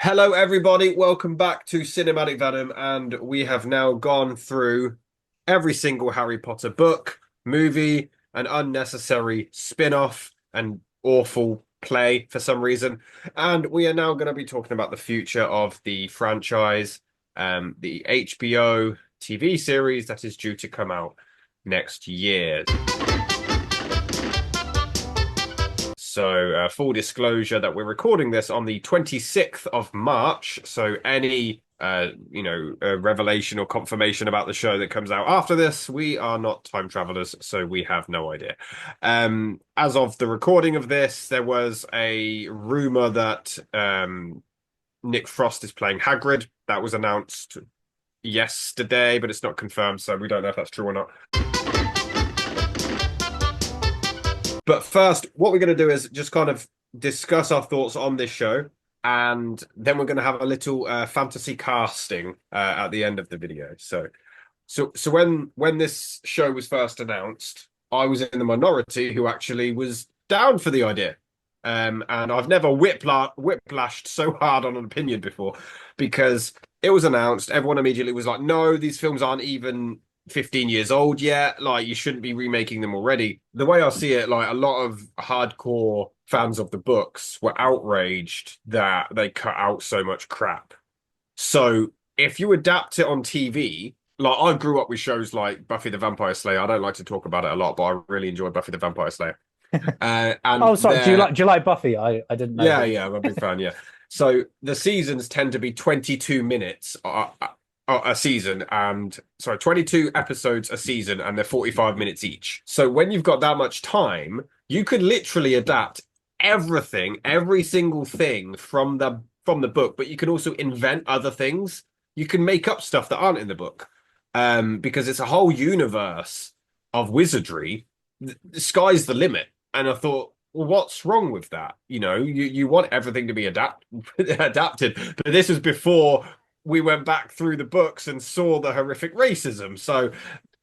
Hello, everybody. Welcome back to Cinematic Venom, and we have now gone through every single Harry Potter book, movie, and unnecessary spin-off and awful play for some reason. And we are now going to be talking about the future of the franchise, the HBO TV series that is due to come out next year. So, full disclosure that we're recording this on the 26th of March. So, any revelation or confirmation about the show that comes out after this, we are not time travelers, so we have no idea. As of the recording of this, there was a rumor that Nick Frost is playing Hagrid. That was announced yesterday, but it's not confirmed, so we don't know if that's true or not. But first, what we're going to do is just kind of discuss our thoughts on this show, and then we're going to have a little fantasy casting at the end of the video. So when this show was first announced, I was in the minority who actually was down for the idea. And I've never whiplashed so hard on an opinion before because it was announced. Everyone immediately was like, no, these films aren't even 15 years old yet. Like, you shouldn't be remaking them already. The way I see it, like, a lot of hardcore fans of the books were outraged that they cut out so much crap. So if you adapt it on TV, like, I grew up with shows like Buffy the Vampire Slayer. I don't like to talk about it a lot, but I really enjoy Buffy the Vampire Slayer. And Oh, sorry. Do you like Buffy? I didn't know yeah, that. yeah, I'm a big fan. Yeah. So the seasons tend to be 22 minutes a season, and sorry, 22 episodes a season, and they're 45 minutes each. So when you've got that much time, you could literally adapt everything, every single thing from the book, but you can also invent other things. You can make up stuff that aren't in the book, because it's a whole universe of wizardry. The sky's the limit. And I thought, well, what's wrong with that? You want everything to be adapted, but this was before we went back through the books and saw the horrific racism. So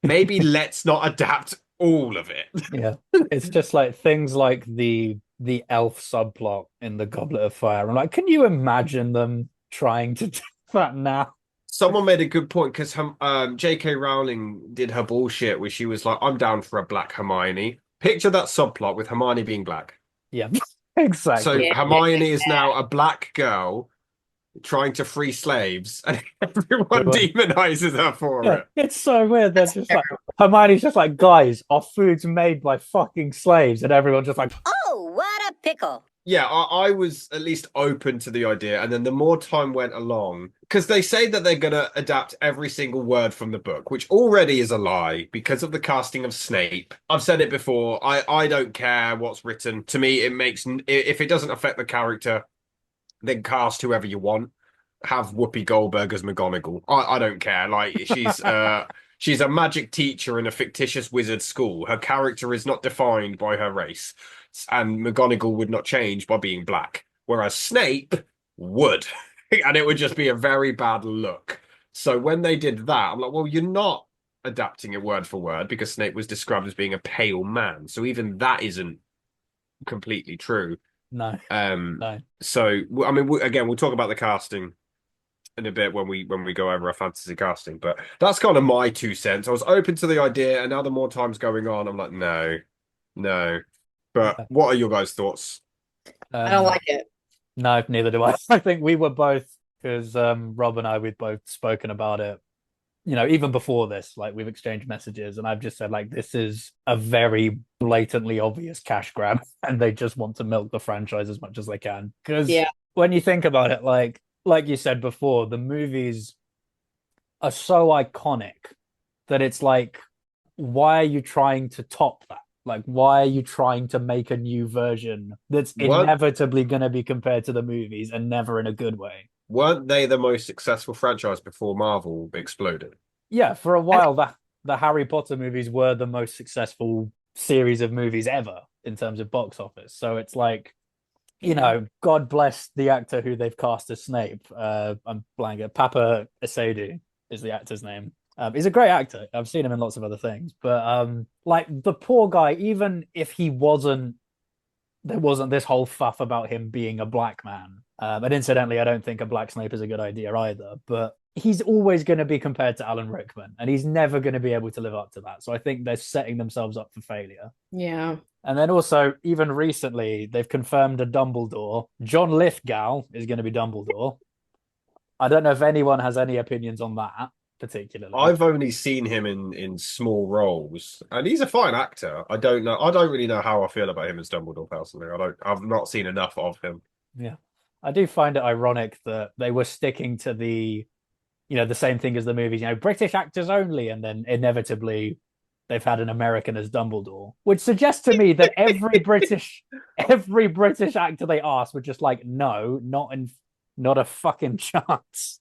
maybe let's not adapt all of it. Yeah, it's just like things like the elf subplot in the Goblet of Fire. I'm like, can you imagine them trying to do that now? Someone made a good point because J.K. Rowling did her bullshit where she was like, I'm down for a black Hermione. Picture that subplot with Hermione being black. Yeah, So exactly. Yeah, Hermione is now a black girl trying to free slaves, and everyone demonizes her for Yeah, it. it's so weird. They're that's just like terrible. Hermione's just like, guys, our food's made by fucking slaves, and everyone's just like, Oh, what a pickle. Yeah, I was at least open to the idea, and then the more time went along, because they say that they're going to adapt every single word from the book, which already is a lie because of the casting of Snape. I've said it before. I don't care what's written. To me, it makes if it doesn't affect the character, then cast whoever you want. Have Whoopi Goldberg as McGonagall. I don't care. Like, she's a magic teacher in a fictitious wizard school. Her character is not defined by her race, and McGonagall would not change by being black, whereas Snape would, and it would just be a very bad look. So when they did that, I'm like, well, you're not adapting it word for word because Snape was described as being a pale man. So even that isn't completely true. no, Um, no. so I mean, again, we'll talk about the casting in a bit when we go over our fantasy casting, but that's kind of my 2 cents. I was open to the idea, and now the more time's going on, I'm like, no, no. But Yeah. what are your guys' thoughts? I don't Um, like it. no, neither do I. I think we were both because Rob and I we'd both spoken about it. Even before this, like we've exchanged messages, and I've just said like this is a very blatantly obvious cash grab, and they just want to milk the franchise as much as they can. Because Yeah. when you think about it, like you said before, the movies are so iconic that it's like, why are you trying to top that? Like, why are you trying to make a new version that's Weren't inevitably going to be compared to the movies and never in a good way? weren't they the most successful franchise before Marvel exploded? Yeah, for a I, while, the Harry Potter movies were the most successful series of movies ever in terms of box office. So it's like, yeah. God bless the actor who they've cast as Snape. I'm blanking. Papa Asadu is the actor's name. He's a great actor. I've seen him in lots of other things, but like the poor guy, even if he wasn't there wasn't this whole fuff about him being a black man. And incidentally, I don't think a black Snape is a good idea either. But he's always going to be compared to Alan Rickman, and he's never going to be able to live up to that. So I think they're setting themselves up for failure. Yeah. And then also, even recently, they've confirmed a Dumbledore. John Lithgow is going to be Dumbledore. I don't know if anyone has any opinions on that particularly. I've only seen him in small roles, and he's a fine actor. I don't know. I don't really know how I feel about him as Dumbledore personally. I've not seen enough of him. Yeah, I do find it ironic that they were sticking to the same thing as the movies. British actors only, and then inevitably they've had an American as Dumbledore, which suggests to me that every British actor they asked were just like, no, not a fucking chance.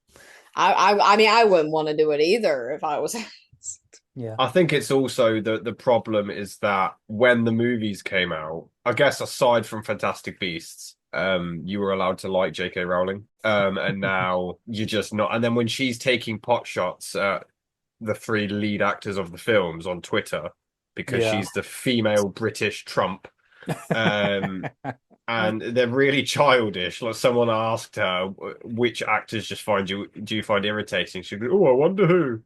I mean, I wouldn't want to do it either if I was asked. Yeah. I think it's also the problem is that when the movies came out, I guess aside from Fantastic Beasts, you were allowed to like J.K. Rowling, and now you're just not. And then when she's taking pot shots at the three lead actors of the films on Twitter because she's the female British Trump, and they're really childish. Like someone asked her, which actors do you find irritating? She'd go, oh, I wonder who.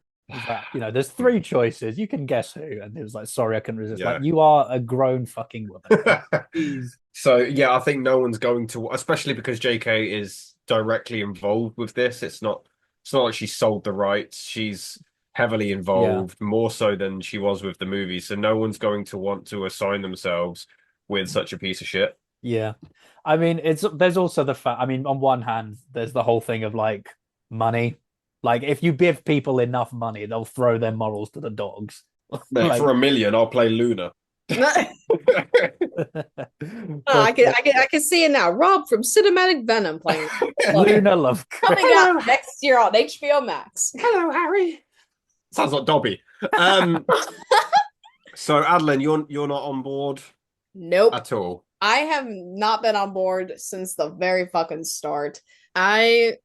There's three choices. You can guess who. And it was like, sorry, I couldn't resist. Yeah. Like, you are a grown fucking woman. So, yeah, I think no one's going to, especially because JK is directly involved with this. It's not like she sold the rights. She's heavily involved, more so than she was with the movie. So no one's going to want to assign themselves with such a piece of shit. Yeah. I mean, there's also the fact, I mean, on one hand, there's the whole thing of like money. Like, if you give people enough money, they'll throw their morals to the dogs. Like, for $1 million, I'll play Luna. I can see it now. Rob from Cinematic Venom playing Luna Love coming out next year on HBO Max. Hello, Harry. Sounds like Dobby. So, Adeline, you're not on board? Nope. At all. I have not been on board since the very fucking start. I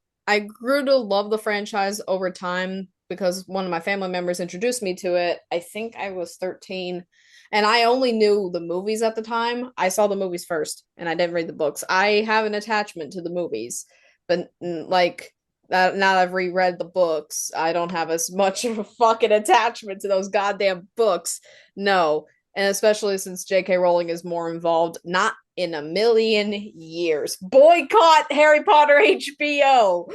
grew to love the franchise over time because one of my family members introduced me to it. I think I was 13, and I only knew the movies at the time. I saw the movies first, and I didn't read the books. I have an attachment to the movies, but like now that I've reread the books, I don't have as much of a fucking attachment to those goddamn books. No. And especially since J.K. Rowling is more involved, not in a million years. Boycott Harry Potter HBO.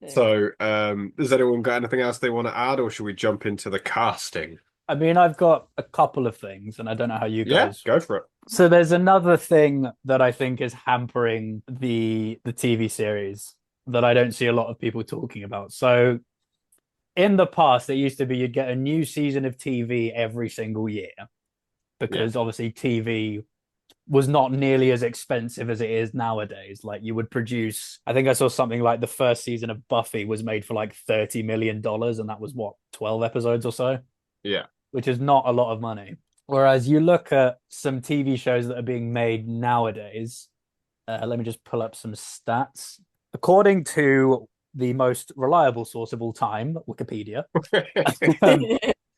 So, has anyone got anything else they want to add, or should we jump into the casting? I mean, I've got a couple of things, and I don't know how you guys... Yeah, go for it. So there's another thing that I think is hampering the TV series that I don't see a lot of people talking about. So in the past, it used to be you'd get a new season of TV every single year because obviously TV was not nearly as expensive as it is nowadays. Like you would produce, I think I saw something like the first season of Buffy was made for like $30 million, and that was what, 12 episodes or so? Yeah. Which is not a lot of money. Whereas you look at some TV shows that are being made nowadays, let me just pull up some stats. According to the most reliable source of all time, Wikipedia.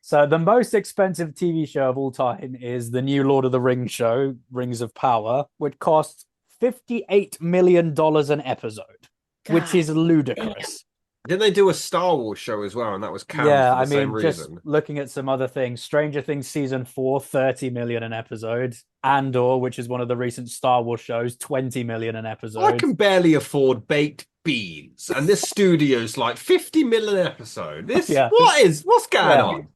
So the most expensive TV show of all time is the new Lord of the Rings show, Rings of Power, which costs $58 million an episode, which is ludicrous. Didn't they do a Star Wars show as well, and that was canned for the same reason? Just looking at some other things, Stranger Things season 4, $30 million an episode. Andor, which is one of the recent Star Wars shows, $20 million an episode. I can barely afford baked beans, and this studio's like $50 million an episode. What's going on?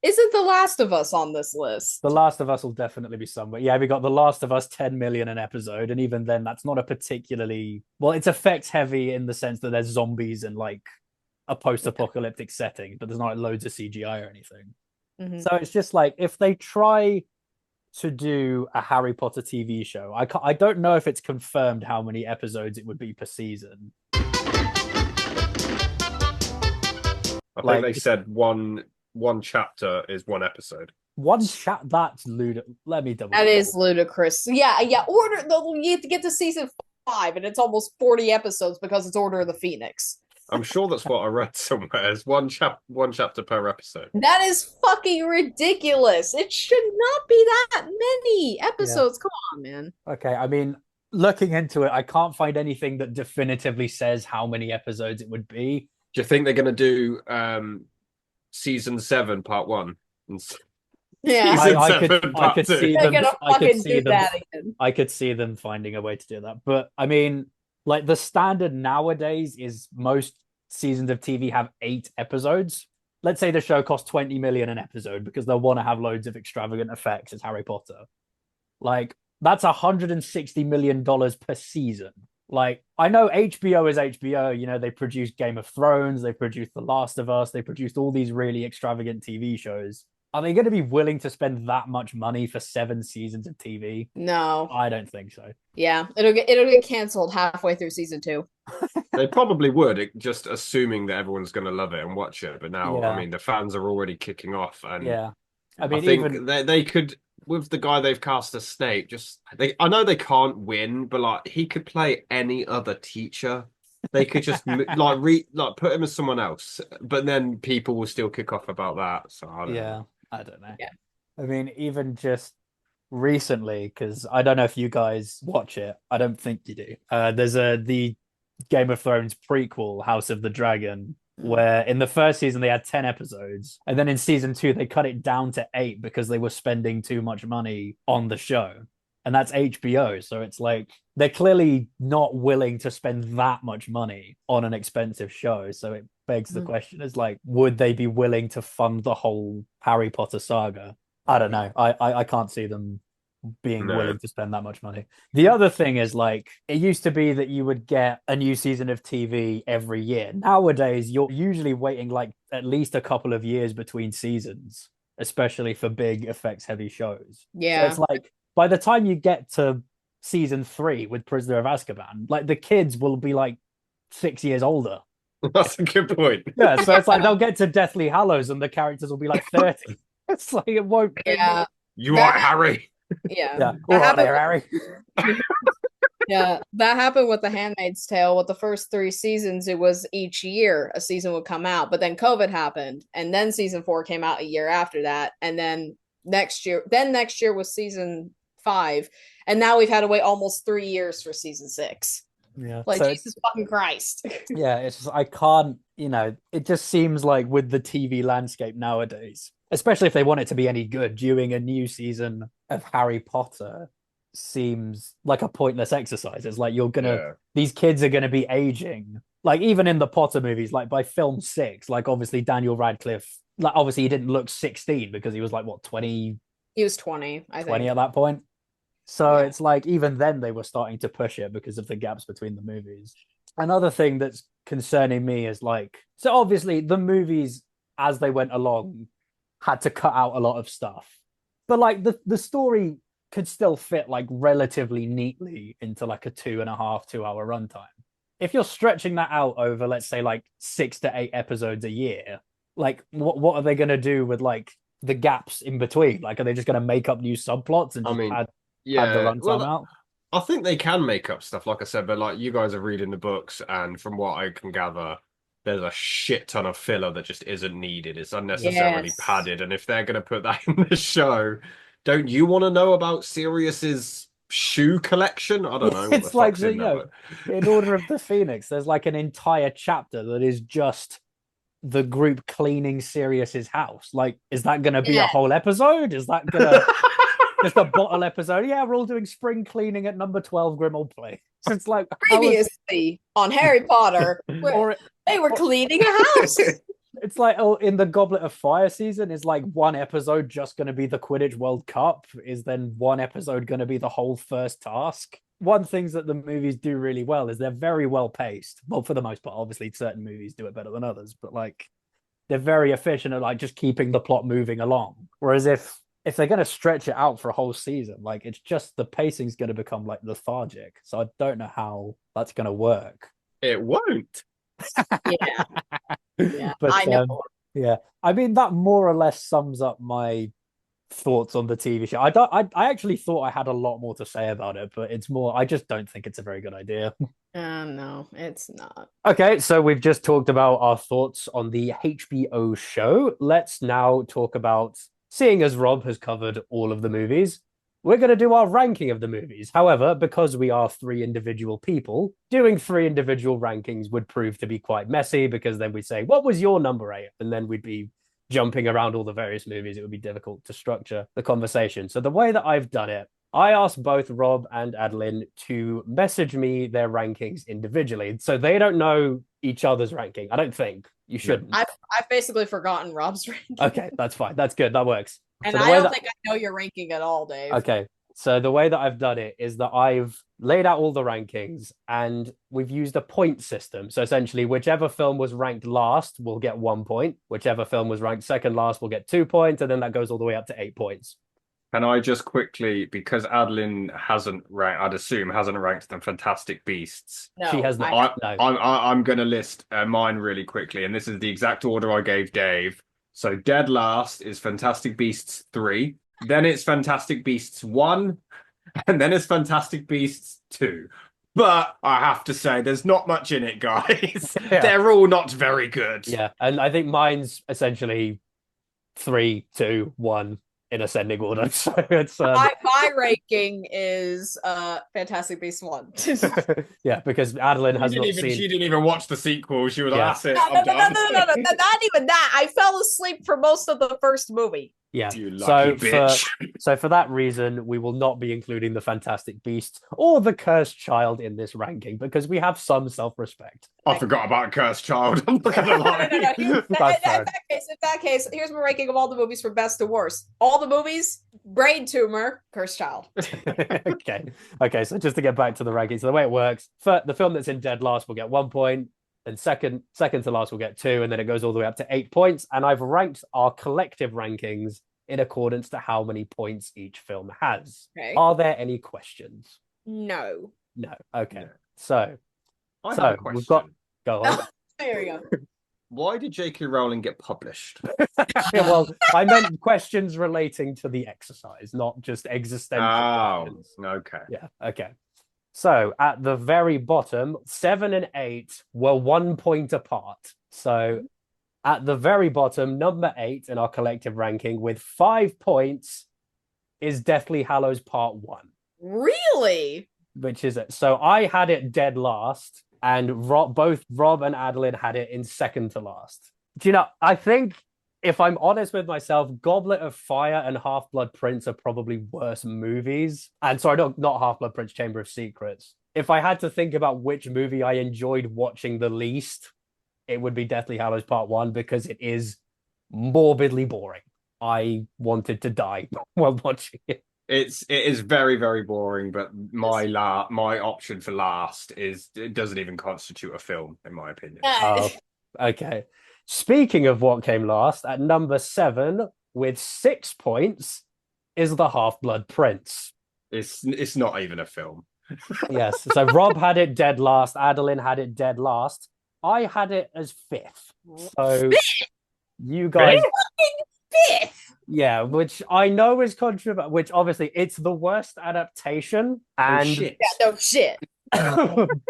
Isn't The Last of Us on this list? The Last of Us will definitely be somewhere. Yeah, we got The Last of Us, $10 million an episode, and even then, that's not a particularly... Well, it's effects heavy in the sense that there's zombies and like a post-apocalyptic setting, but there's not loads of CGI or anything. Mm-hmm. So it's just like, if they try to do a Harry Potter TV show, I don't know if it's confirmed how many episodes it would be per season. I think they said one chapter is one episode. That's ludicrous. Let me double. That is ludicrous. Yeah. You have to get to season 5, and it's almost 40 episodes because it's Order of the Phoenix. I'm sure that's what I read somewhere. It's one chapter per episode. That is fucking ridiculous. It should not be that many Yeah. episodes. Come on, man. Okay, I mean, looking into it, I can't find anything that definitively says how many episodes it would be. Do you think they're going to do season 7 part 1 and Yeah. season I 7 could part 2? They're gonna fucking do that again. I could see them finding a way to do that. But I mean, like the standard nowadays is most seasons of TV have 8 episodes. Let's say the show costs 20 million an episode because they'll want to have loads of extravagant effects. It's Harry Potter. Like that's $160 million per season. Like I know HBO is HBO, you know, they produced Game of Thrones, they produced The Last of Us, they produced all these really extravagant TV shows. Are they going to be willing to spend that much money for 7 seasons of TV? No. I don't think so. Yeah, it'll get canceled halfway through season 2. They probably would, just assuming that everyone's going to love it and watch it. But now, Yeah. I mean, the fans are already kicking off, and Yeah. I I mean, think even they could, with the guy they've cast as Snape. I know they can't win, but like he could play any other teacher. They could just like put him as someone else, but then people will still kick off about that. So I don't know. I don't know. Yeah. I mean, even just recently, because I don't know if you guys watch it. I don't think you do. There's the Game of Thrones prequel, House of the Dragon, where in the first season they had 10 episodes, and then in season 2 they cut it down to 8 because they were spending too much money on the show. And that's HBO, so it's like they're clearly not willing to spend that much money on an expensive show. So it begs the question: is like, would they be willing to fund the whole Harry Potter saga? I don't know. I can't see them being willing to spend that much money. The other thing is like it used to be that you would get a new season of TV every year. Nowadays, you're usually waiting like at least a couple of years between seasons, especially for big effects heavy shows. Yeah. So it's like by the time you get to season 3 with Prisoner of Azkaban, like the kids will be like 6 years older. That's a good point. Yeah, so it's like they'll get to Deathly Hallows and the characters will be like 30. It's like it won't. Yeah. You are Harry. Yeah. Yeah. All right there, Harry. Yeah, that happened with The Handmaid's Tale. With the first 3 seasons, it was each year a season would come out, but then COVID happened, and then season 4 came out a year after that, and then next year was season 5, and now we've had to wait almost 3 years for season 6. Yeah. Like So Jesus fucking Christ. yeah, it's just I can't, it just seems like with the TV landscape nowadays, especially if they want it to be any good, doing a new season of Harry Potter seems like a pointless exercise. It's like these kids are gonna be aging. Like even in the Potter movies, like by film 6, like obviously Daniel Radcliffe, like obviously he didn't look 16 because he was like what 20. He was 20, I think. 20 at that point. So it's like even then they were starting to push it because of the gaps between the movies. Another thing that's concerning me is like, so obviously the movies as they went along had to cut out a lot of stuff, but like the story could still fit like relatively neatly into like a 2.5 2 hour runtime. If you're stretching that out over, let's say like 6 to 8 episodes a year, like what are they going to do with like the gaps in between? Like, are they just going to make up new subplots and just add the runtime out? I think they can make up stuff, like I said, but like you guys are reading the books, and from what I can gather, there's a shit ton of filler that just isn't needed. It's unnecessarily padded, and if they're going to put that in the show, don't you want to know about Sirius's shoe collection? I don't know. It's like in Order of the Phoenix, there's like an entire chapter that is just the group cleaning Sirius's house. Like, is that going to be a whole episode? Is that going to just a bottle episode? Yeah, we're all doing spring cleaning at number 12 Grimmauld Place. It's like previously on Harry Potter, they were cleaning a house. It's like, in the Goblet of Fire season, is like one episode just going to be the Quidditch World Cup? Is then one episode going to be the whole first task? One things that the movies do really well is they're very well paced. Well, for the most part, obviously certain movies do it better than others, but like they're very efficient at like just keeping the plot moving along. Whereas if they're going to stretch it out for a whole season, like it's just the pacing's going to become like lethargic. So I don't know how that's going to work. It won't. Yeah, but I know. Yeah, I mean that more or less sums up my thoughts on the TV show. I actually thought I had a lot more to say about it, but it's more I just don't think it's a very good idea. No, it's not. Okay, so we've just talked about our thoughts on the HBO show. Let's now talk about, seeing as Rob has covered all of the movies, we're going to do our ranking of the movies. However, because we are three individual people, doing three individual rankings would prove to be quite messy because then we'd say, what was your number 8? And then we'd be jumping around all the various movies. It would be difficult to structure the conversation. So the way that I've done it, I asked both Rob and Adeline to message me their rankings individually. So they don't know each other's ranking. I don't think. You shouldn't. I've basically forgotten Rob's ranking. Okay, that's fine. That's good. That works. And So I don't think I know your ranking at all, Dave. Okay. So the way that I've done it is that I've laid out all the rankings and we've used a point system. So essentially, whichever film was ranked last will get 1 point. Whichever film was ranked second last will get 2 points. And then that goes all the way up to 8 points. Can I just quickly, because Adeline hasn't ranked, I'd assume hasn't ranked them Fantastic Beasts. No, She has not. No. I'm going to list mine really quickly, and this is the exact order I gave Dave. So dead last is Fantastic Beasts 3, then it's Fantastic Beasts 1, and then it's Fantastic Beasts 2. But I have to say, there's not much in it, guys. Yeah. They're all not very good. Yeah. And I think mine's essentially 3, 2, 1 in ascending order. So it's my ranking is Fantastic Beasts 1. yeah, because Adeline has not seen. She didn't even watch the sequel. She was like, Yeah. that's it. No, I'm done. not even that. I fell asleep for most of the first movie. Yeah. You So lucky bitch. so for that reason, we will not be including the Fantastic Beasts or the Cursed Child in this ranking because we have some self-respect. I forgot about Cursed Child. I'm not gonna lie. In that case, here's my ranking of all the movies from best to worst. All the movies: Brain Tumor, Cursed Child. Okay. So just to get back to the rankings, so the way it works, for the film that's in dead last will get 1 point, and second to last will get 2, and then it goes all the way up to 8 points. And I've ranked our collective rankings in accordance to how many points each film has. Okay. Are there any questions? No. No. Okay. No. So I So, have a question. we've got- go on. There you go. Why did J.K. Rowling get published? Well, I meant questions relating to the exercise, not just existential Oh, questions. okay. Yeah. Okay. So at the very bottom, 7 and 8 were 1 point apart. So at the very bottom, number 8 in our collective ranking with 5 points is Deathly Hallows Part 1. Really? Which is it. So I had it dead last, and both Rob and Adeline had it in second to last. Do you know, I think if I'm honest with myself, Goblet of Fire and Half-Blood Prince are probably worse movies. And sorry, not Half-Blood Prince, Chamber of Secrets. If I had to think about which movie I enjoyed watching the least, it would be Deathly Hallows Part 1 because it is morbidly boring. I wanted to die while watching it. It is very, very boring, but my option for last it doesn't even constitute a film, in my opinion. Oh, okay. Speaking of what came last, at number 7 with 6 points is The Half-Blood Prince. It's not even a film. Yes. So Rob had it dead last. Adeline had it dead last. I had it as 5th. So you guys, Fifth. yeah, which I know is controversial. Which obviously it's the worst adaptation, and shit. Yeah, no shit.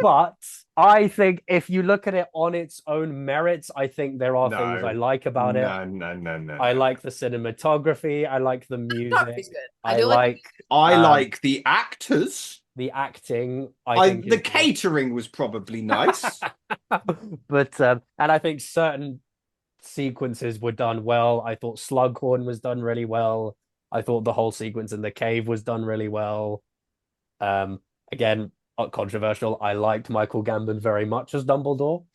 but I think if you look at it on its own merits, I think there are No. things I like about it. No. I like the cinematography. I like the music. He's good. I do like I like the actors. the acting. I think The is good. catering was probably nice. But and I think certain sequences were done well. I thought Slughorn was done really well. I thought the whole sequence in the cave was done really well. Again, controversial. I liked Michael Gambon very much as Dumbledore.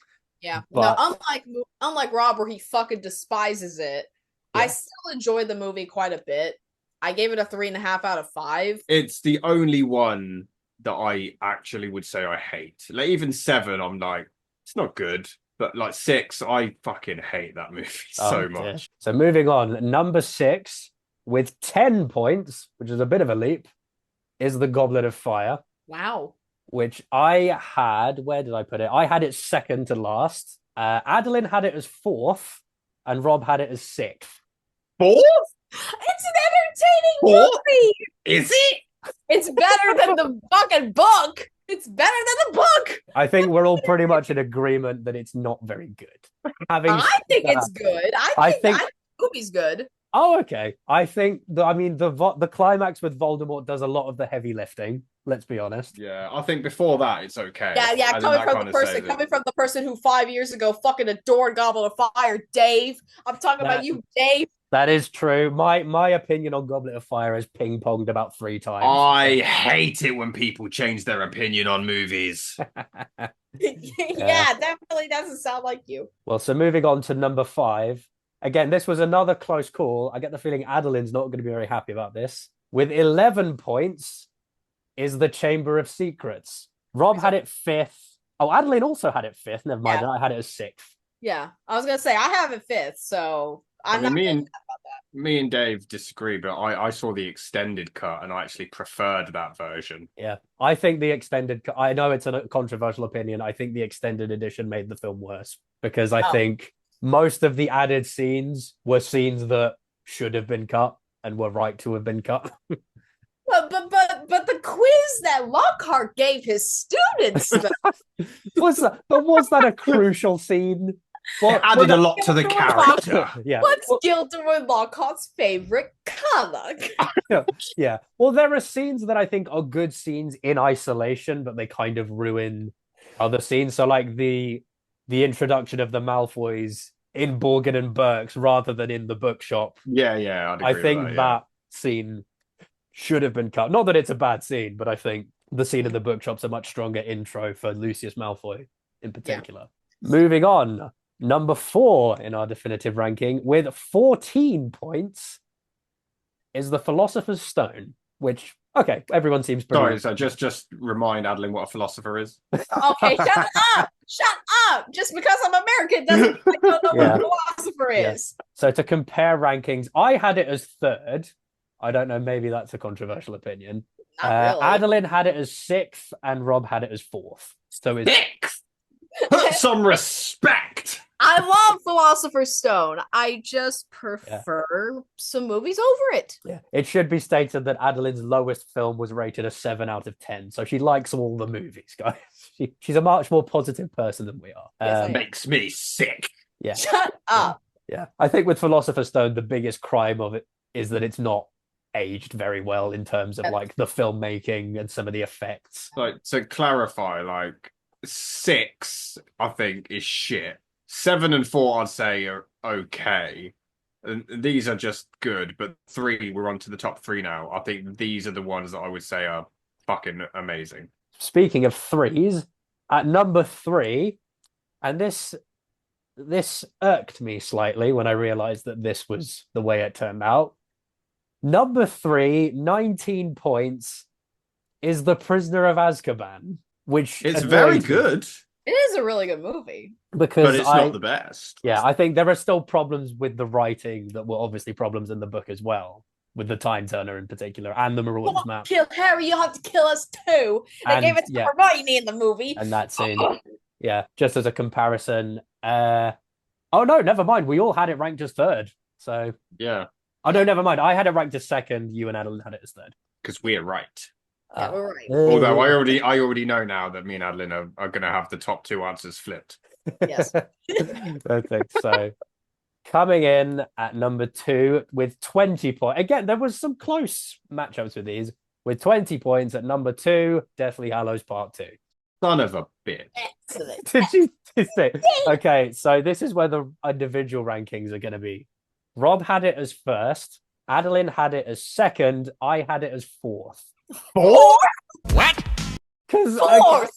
Yeah. But- No, unlike Rob, where he fucking despises it, Yeah. I still enjoyed the movie quite a bit. I gave it a 3.5 out of 5. It's the only one that I actually would say I hate. Like even 7, I'm like, it's not good. But like 6, I fucking hate that movie so Oh, much. dear. So moving on, number 6 with 10 points, which is a bit of a leap, is The Goblet of Fire, Wow. which I had. Where did I put it? I had it second to last. Adeline had it as 4th, and Rob had it as 6th. 4? It's an entertaining What? movie. Is it? It's better than the fucking book. It's better than the book. I think we're all pretty much in agreement that it's not very good. Having I said think that, it's good. I I think. think the movie's good. Oh, okay. I think the climax with Voldemort does a lot of the heavy lifting. Let's be honest. Yeah, I think before that it's okay. Yeah, And then coming that from kind the of person, saves it. coming from the person who 5 years ago fucking adored Goblet of Fire, Dave. I'm talking about you, Dave. That is true. My opinion on Goblet of Fire is ping ponged about 3 times. I hate it when people change their opinion on movies. Yeah, that really doesn't sound like you. Well, so moving on to number 5. Again, this was another close call. I get the feeling Adeline's not going to be very happy about this. With 11 points is The Chamber of Secrets. Rob had it 5th. Oh, Adeline also had it 5th. Never mind. Yeah. I had it as 6th. Yeah, I was gonna say I have it 5th, so I'm not me and Dave disagree, but I saw the extended cut and I actually preferred that version. Yeah, I think the extended. I know it's a controversial opinion. I think the extended edition made the film worse because I think most of the added scenes were scenes that should have been cut and were right to have been cut. But the quiz that Lockhart gave his students was that a crucial scene? It added a lot to the character. Yeah. What's Gilderoy Lockhart's favorite color? Yeah. Well, there are scenes that I think are good scenes in isolation, but they kind of ruin other scenes. So, like the introduction of the Malfoys in Borgin and Burke's rather than in the bookshop. Yeah, I'd agree I think with that scene should have been cut. Not that it's a bad scene, but I think the scene in the bookshop's a much stronger intro for Lucius Malfoy in particular. Yeah. Moving on. Number 4 in our definitive ranking with 14 points is The Philosopher's Stone, which, okay, everyone seems pretty... Sorry, so just remind Adeline what a philosopher is. Okay, shut up! Shut up! Just because I'm American doesn't mean I don't know what a philosopher is. So to compare rankings, I had it as 3rd. I don't know, maybe that's a controversial opinion. Not really. Adeline had it as 6th and Rob had it as 4th. So it's... 6th! Put some respect! I love Philosopher's Stone. I just prefer some movies over it. Yeah. It should be stated that Adeline's lowest film was rated a 7 out of 10. So she likes all the movies, guys. She's a much more positive person than we are. Yes, makes me sick. Yeah. Shut up. Yeah. I think with Philosopher's Stone, the biggest crime of it is that it's not aged very well in terms of like the filmmaking and some of the effects. Like, to clarify, like 6, I think, is shit. 7 and 4, I'd say, are okay. And these are just good, but 3, we're on to the top 3 now. I think these are the ones that I would say are fucking amazing. Speaking of 3s, at number 3, and this irked me slightly when I realized that this was the way it turned out. Number 3, 19 points, is The Prisoner of Azkaban, which it's very good. It is a really good movie. But it's not the best. Yeah, I think there are still problems with the writing that were obviously problems in the book as well, with the time turner in particular, and the Marauders map. Kill Harry, you have to kill us too. They gave it to Hermione in the movie. And that scene. Yeah, just as a comparison. Oh no, never mind. We all had it ranked as 3rd. So yeah. Oh no, never mind. I had it ranked as 2nd. You and Adeline had it as 3rd. Because we're right. Yeah, we're right. Although I already know now that me and Adeline are going to have the top 2 answers flipped. Yes. I think so. Coming in at number 2 with 20 points. Again, there was some close matchups with these. With 20 points at number 2, Deathly Hallows Part 2. Son of a bitch. Excellent. Did you say? Okay, so this is where the individual rankings are going to be. Rob had it as 1st. Adeline had it as 2nd. I had it as 4th. 4? What? Because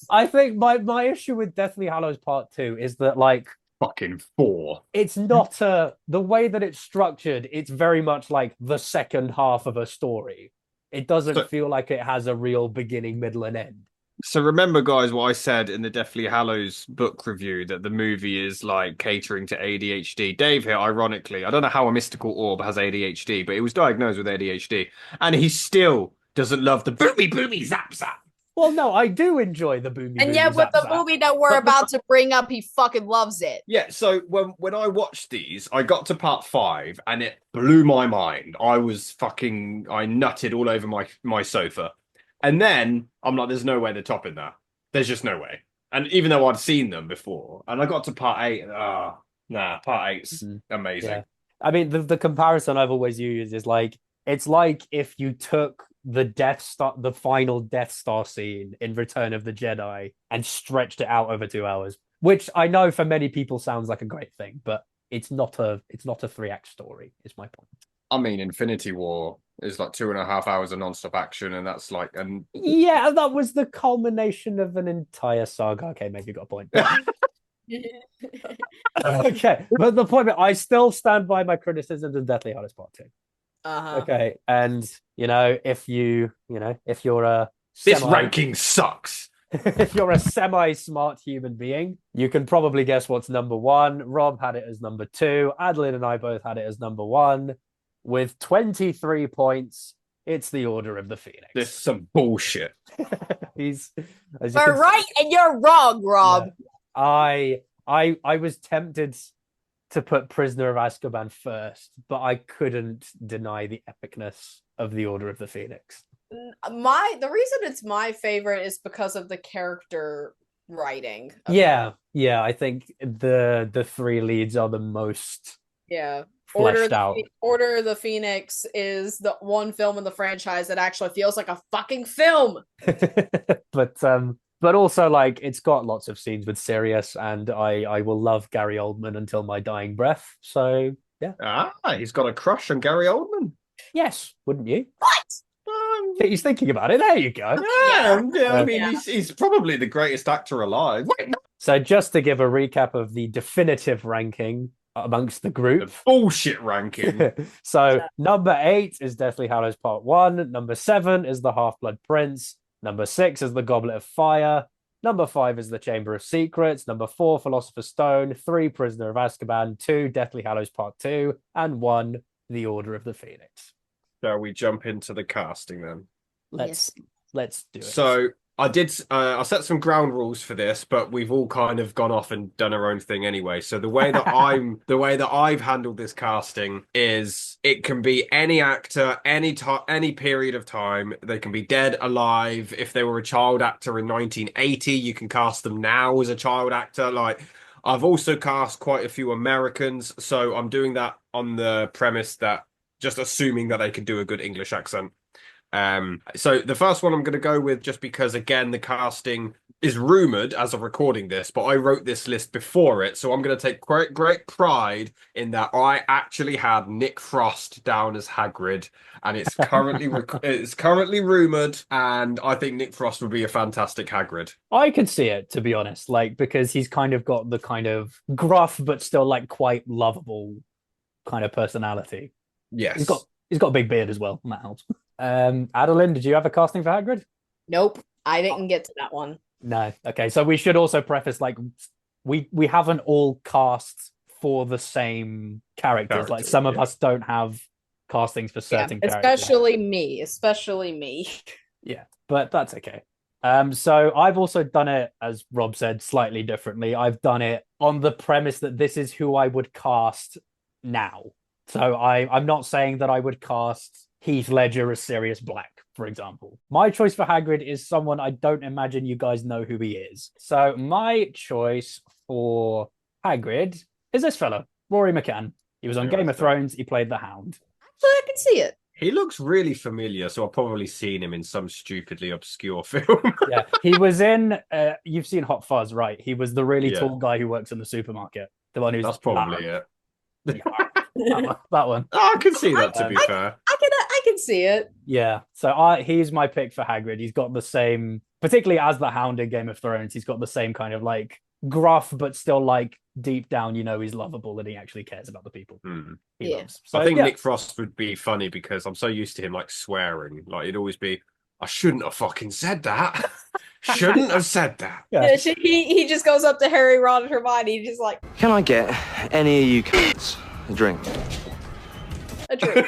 I think my issue with Deathly Hallows Part 2 is that, like, fucking 4. It's not the way that it's structured, it's very much like the second half of a story. It doesn't feel like it has a real beginning, middle, and end. So remember, guys, what I said in the Deathly Hallows book review, that the movie is like catering to ADHD. Dave here, ironically, I don't know how a mystical orb has ADHD, but he was diagnosed with ADHD, and he still doesn't love the boomy zap zap. Well, no, I do enjoy the boomy. And yet, with the movie that we're about to bring up, he fucking loves it. Yeah. So when I watched these, I got to part 5, and it blew my mind. I nutted all over my sofa. And then I'm like, there's no way they're topping that. There's just no way. And even though I'd seen them before, and I got to part 8, part 8's amazing. Yeah. I mean, the comparison I've always used is like, it's like if you took the final Death Star scene in Return of the Jedi and stretched it out over 2 hours, which I know for many people sounds like a great thing, but it's not a 3-act story, is my point. I mean, Infinity War is like 2.5 hours of non-stop action, and that's like, and yeah, that was the culmination of an entire saga. Okay, maybe you got a point. Okay, but the point, I still stand by my criticisms of Deathly Hallows Part 2. Okay, and if you're a this ranking sucks. if you're a semi-smart human being, you can probably guess what's number 1. Rob had it as number 2. Adeline and I both had it as number 1. With 23 points, it's the Order of the Phoenix. This is some bullshit. We're right and you're wrong, Rob. Yeah. I was tempted to put Prisoner of Azkaban first, but I couldn't deny the epicness of the Order of the Phoenix. The reason it's my favorite is because of the character writing. Yeah, I think the 3 leads are the most fleshed out. Order of the Phoenix is the one film in the franchise that actually feels like a fucking film. But also, like, it's got lots of scenes with Sirius, and I will love Gary Oldman until my dying breath. So yeah. He's got a crush on Gary Oldman. Yes, wouldn't you? What? He's thinking about it. There you go. I mean, he's probably the greatest actor alive. So just to give a recap of the definitive ranking amongst the group. The bullshit ranking. So number 8 is Deathly Hallows Part 1. Number 7 is The Half-Blood Prince. Number 6 is The Goblet of Fire. Number 5 is The Chamber of Secrets. Number 4, Philosopher's Stone. 3, Prisoner of Azkaban. 2, Deathly Hallows Part 2. And 1, The Order of the Phoenix. Shall we jump into the casting then? Let's do it. So I set some ground rules for this, but we've all kind of gone off and done our own thing anyway. So the way that I've handled this casting is it can be any actor, any period of time. They can be dead, alive. If they were a child actor in 1980, you can cast them now as a child actor. Like, I've also cast quite a few Americans, so I'm doing that on the premise that just assuming that they can do a good English accent. So the first one I'm going to go with, just because, again, the casting is rumored as of recording this, but I wrote this list before it, so I'm going to take great pride in that I actually had Nick Frost down as Hagrid, and it's currently rumored, and I think Nick Frost would be a fantastic Hagrid. I can see it, to be honest, like, because he's kind of got the kind of gruff but still like quite lovable kind of personality. Yes, he's got a big beard as well, and that helps. Adeline, did you have a casting for Hagrid? Nope, I didn't get to that one. No. Okay, so we should also preface, like, we haven't all cast for the same characters. Like, some of us don't have castings for certain characters. Especially me. Yeah, but that's okay. So I've also done it, as Rob said, slightly differently. I've done it on the premise that this is who I would cast now. So I'm not saying that I would cast Heath Ledger as Sirius Black, for example. My choice for Hagrid is someone I don't imagine you guys know who he is. So my choice for Hagrid is this fella, Rory McCann. He was on Game of Thrones. He played the Hound. Actually, I can see it. He looks really familiar, so I've probably seen him in some stupidly obscure film. Yeah, he was in, you've seen Hot Fuzz, right? He was the really tall guy who works in the supermarket. The one who's... That's probably it. That one. I can see that, to be fair. I can see it. Yeah, so he's my pick for Hagrid. He's got the same, particularly as the Hound in Game of Thrones, he's got the same kind of like gruff, but still like deep down, he's lovable and he actually cares about the people he loves. So, I think Nick Frost would be funny because I'm so used to him like swearing. Like, he'd always be, I shouldn't have fucking said that. Shouldn't have said that. Yeah, he just goes up to Harry, Ron, and Hermione. He's just like, can I get any of you cats a drink? A drink.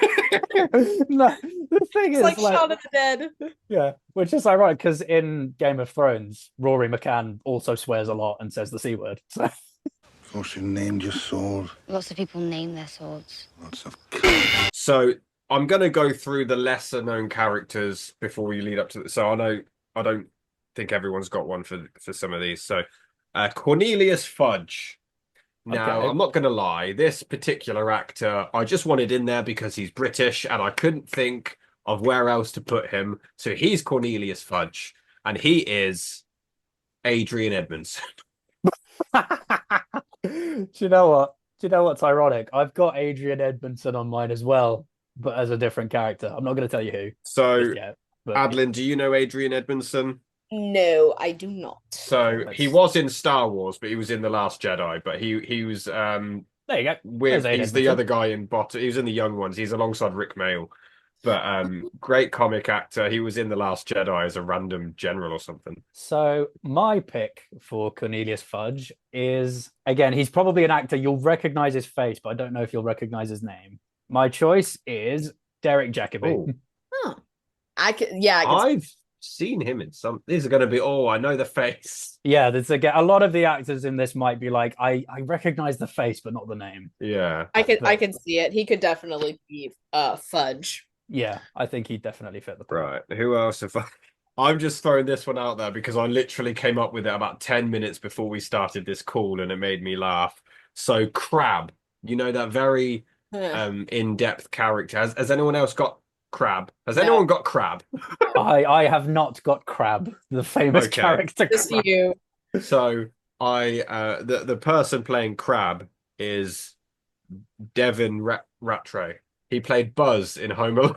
No, the thing it's is, like Shaun of the Dead. Yeah, which is ironic because in Game of Thrones, Rory McCann also swears a lot and says the C word. So. Of course, you named your sword. Lots of people name their swords. Lots of. So I'm going to go through the lesser known characters before we lead up to this. So I know I don't think everyone's got one for some of these. So, Cornelius Fudge. Now, Okay. I'm not going to lie. This particular actor, I just wanted in there because he's British, and I couldn't think of where else to put him. So he's Cornelius Fudge, and he is Adrian Edmondson. Do you know what? Do you know what's ironic? I've got Adrian Edmondson on mine as well, but as a different character. I'm not going to tell you who So, just yet. But Adlin, do you know Adrian Edmondson? No, I do not. So he was in Star Wars, but he was in The Last Jedi. But he was there you go. with There's he's the Edmondson. other guy in Bot. He was in the Young Ones. He's alongside Rick Mayall. But great comic actor. He was in The Last Jedi as a random general or something. So my pick for Cornelius Fudge is, again, he's probably an actor. You'll recognize his face, but I don't know if you'll recognize his name. My choice is Derek Jacobi. Oh, Huh. I can I've seen him in some. These are going to be. Oh, I know the face. Yeah, there's a lot of the actors in this might be like, I recognize the face, but not the name. Yeah, I can see it. He could definitely be Fudge. Yeah, I think he'd definitely fit the part. right. Who else? I'm just throwing this one out there because I literally came up with it about 10 minutes before we started this call, and it made me laugh. So Crab, you know, that very in-depth character. Has anyone else got Crab? Has anyone got Crab? I have not got Crab, the famous character. Just Crab. you. So the person playing Crab is Devin Rattray. He played Buzz in Home Alone.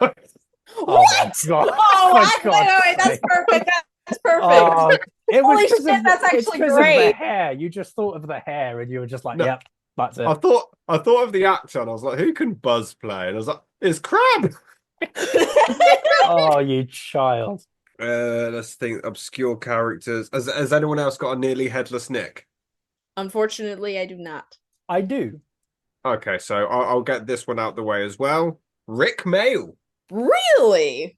Oh my god! Oh, My God. wait, that's perfect. That's perfect. Oh, it was Holy because shit, of, that's it's actually 'cause of the great. hair. You just thought of the hair, and you were just like, No. "Yep, that's it." I thought of the actor, and I was like, who can Buzz play? And I was like, it's Crab. Oh, you child! Let's think. Obscure characters. Has anyone else got a nearly headless Nick? Unfortunately, I do not. I do. Okay, so I'll get this one out the way as well. Rick Mayall. Really?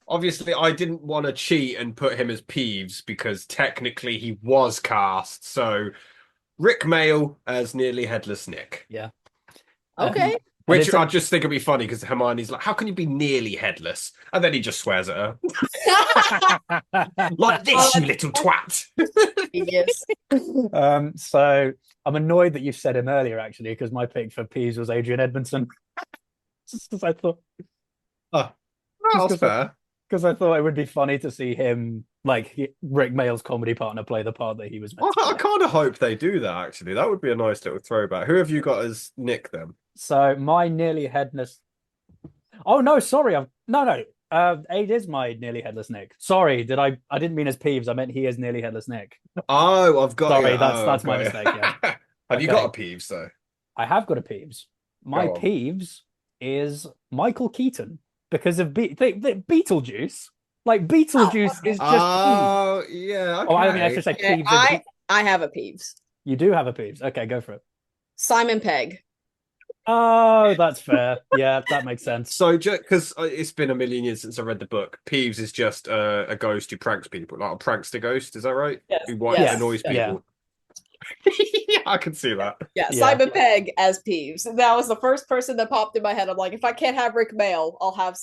Obviously, I didn't want to cheat and put him as Peeves because technically he was cast. So Rick Mayall as nearly headless Nick. Yeah. Okay. Which I just think it'd be funny because Hermione's like, how can you be nearly headless? And then he just swears at her. Like this, you little twat. Yes. So I'm annoyed that you said him earlier, actually, because my pick for Peas was Adrian Edmondson. Just because I thought, That's fair. because I thought it would be funny to see him, like Rick Mayall's comedy partner, play the part that he was meant to I play. kind of hope they do that, actually. That would be a nice little throwback. Who have you got as Nick, then? So my nearly headless. Oh no, sorry. No. It is my nearly headless Nick. Sorry, I didn't mean as Peeves. I meant he is nearly headless Nick. Oh, I've got Sorry, you. that's Oh, my okay. mistake. Yeah. Have you Okay. got a Peeves, though? I have got a Peeves. My Go on. Peeves is Michael Keaton because of Beetlejuice. Like Beetlejuice is just Oh, yeah. Okay. Oh, I mean, I should say Okay, Peeves. I have a Peeves. You do have a Peeves. Okay, go for it. Simon Pegg. Oh, that's fair. Yeah, that makes sense. So, just because it's been a million years since I read the book, Peeves is just a ghost who pranks people, like a prankster ghost. Is that right? Yes. Who Yes. annoys Yeah. people. Yeah, I can see that. Yeah, Yeah. Simon Pegg as Peeves. That was the first person that popped in my head. I'm like, if I can't have Rick Mayall, I'll have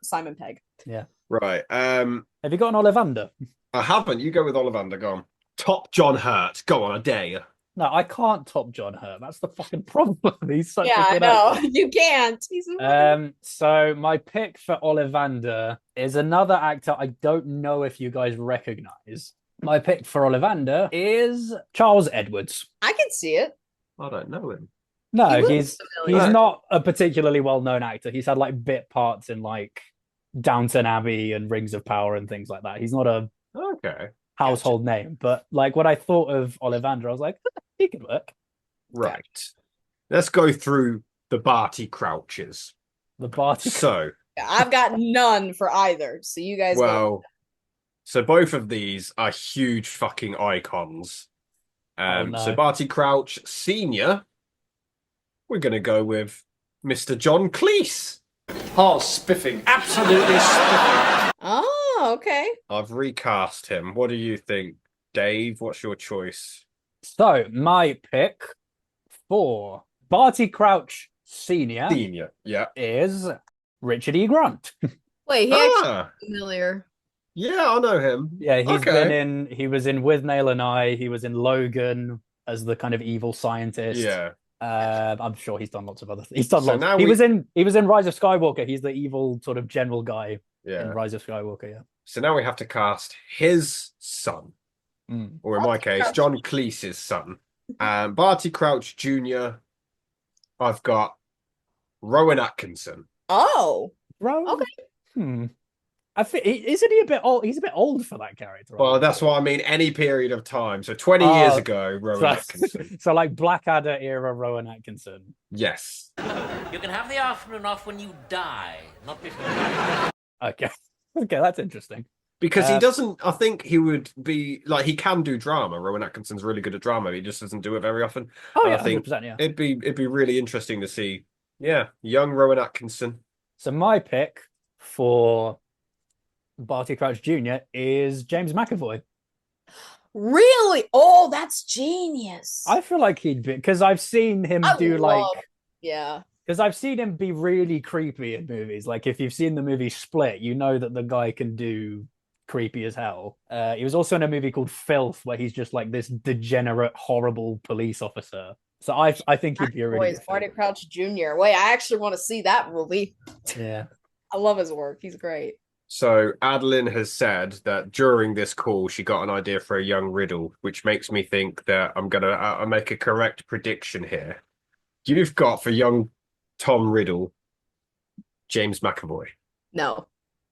Simon Pegg. Right. Have you got an Ollivander? I haven't. You go with Ollivander. Go on. Top John Hurt. Go on, I dare you. No, I can't top John Hurt. That's the fucking problem. He's such Yeah, a I good know. actor. You can't. He's a So my pick for Ollivander is another actor I don't know if you guys recognize. My pick for Ollivander is Charles Edwards. I can see it. I don't know him. No, He looks he's familiar. not a particularly well-known actor. He's had like bit parts in like Downton Abbey and Rings of Power and things like that. He's not a Okay. household name, but like when I thought of Ollivander, I was like, he could work. Right. Let's go through the Barty Crouches. The Barty. So, I've got none for either. So you guys go. well, so both of these are huge fucking icons. No. So Barty Crouch Senior, we're going to go with Mr. John Cleese. Oh, spiffing. Absolutely spiffing. Oh, okay. I've recast him. What do you think, Dave? What's your choice? So my pick for Barty Crouch Senior Senior. Yeah. is Richard E. Grant. Wait, he actually Ah, familiar. Yeah, I know him. Yeah, Okay. he was in With Nail and I, he was in Logan as the kind of evil scientist. Yeah. I'm sure he's done lots of other things. He's done So lots. now He was in Rise of Skywalker. He's the evil sort of general guy in yeah. Rise of Skywalker, yeah. So now we have to cast his son, or in my case, John Cleese's son. Barty Crouch Jr. I've got Rowan Atkinson. Oh, Bro, okay. I think isn't he a bit old? He's a bit old for that character. Well, that's what I mean. Any period of time. So 20 years ago, Rowan Atkinson. So like Blackadder era Rowan Atkinson. Yes. You can have the afternoon off when you die, not before. Okay. Okay, that's interesting. Because he doesn't, I think he would be like he can do drama. Rowan Atkinson's really good at drama. He just doesn't do it very often. Oh yeah, I think 100%, yeah. it'd be really interesting to see. Yeah, young Rowan Atkinson. So my pick for Barty Crouch Jr. is James McAvoy. Really? Oh, that's genius. I feel like he'd be because I've seen him yeah. Because I've seen him be really creepy in movies. Like if you've seen the movie Split, you know that the guy can do creepy as hell. He was also in a movie called Filth, where he's just like this degenerate, horrible police officer. So I think he'd be a really good Barty Crouch Jr. Wait, I actually want to see that movie. Yeah. I love his work. He's great. So Adeline has said that during this call she got an idea for a young Riddle, which makes me think that I'm gonna make a correct prediction here. You've got for young Tom Riddle, James McAvoy. No.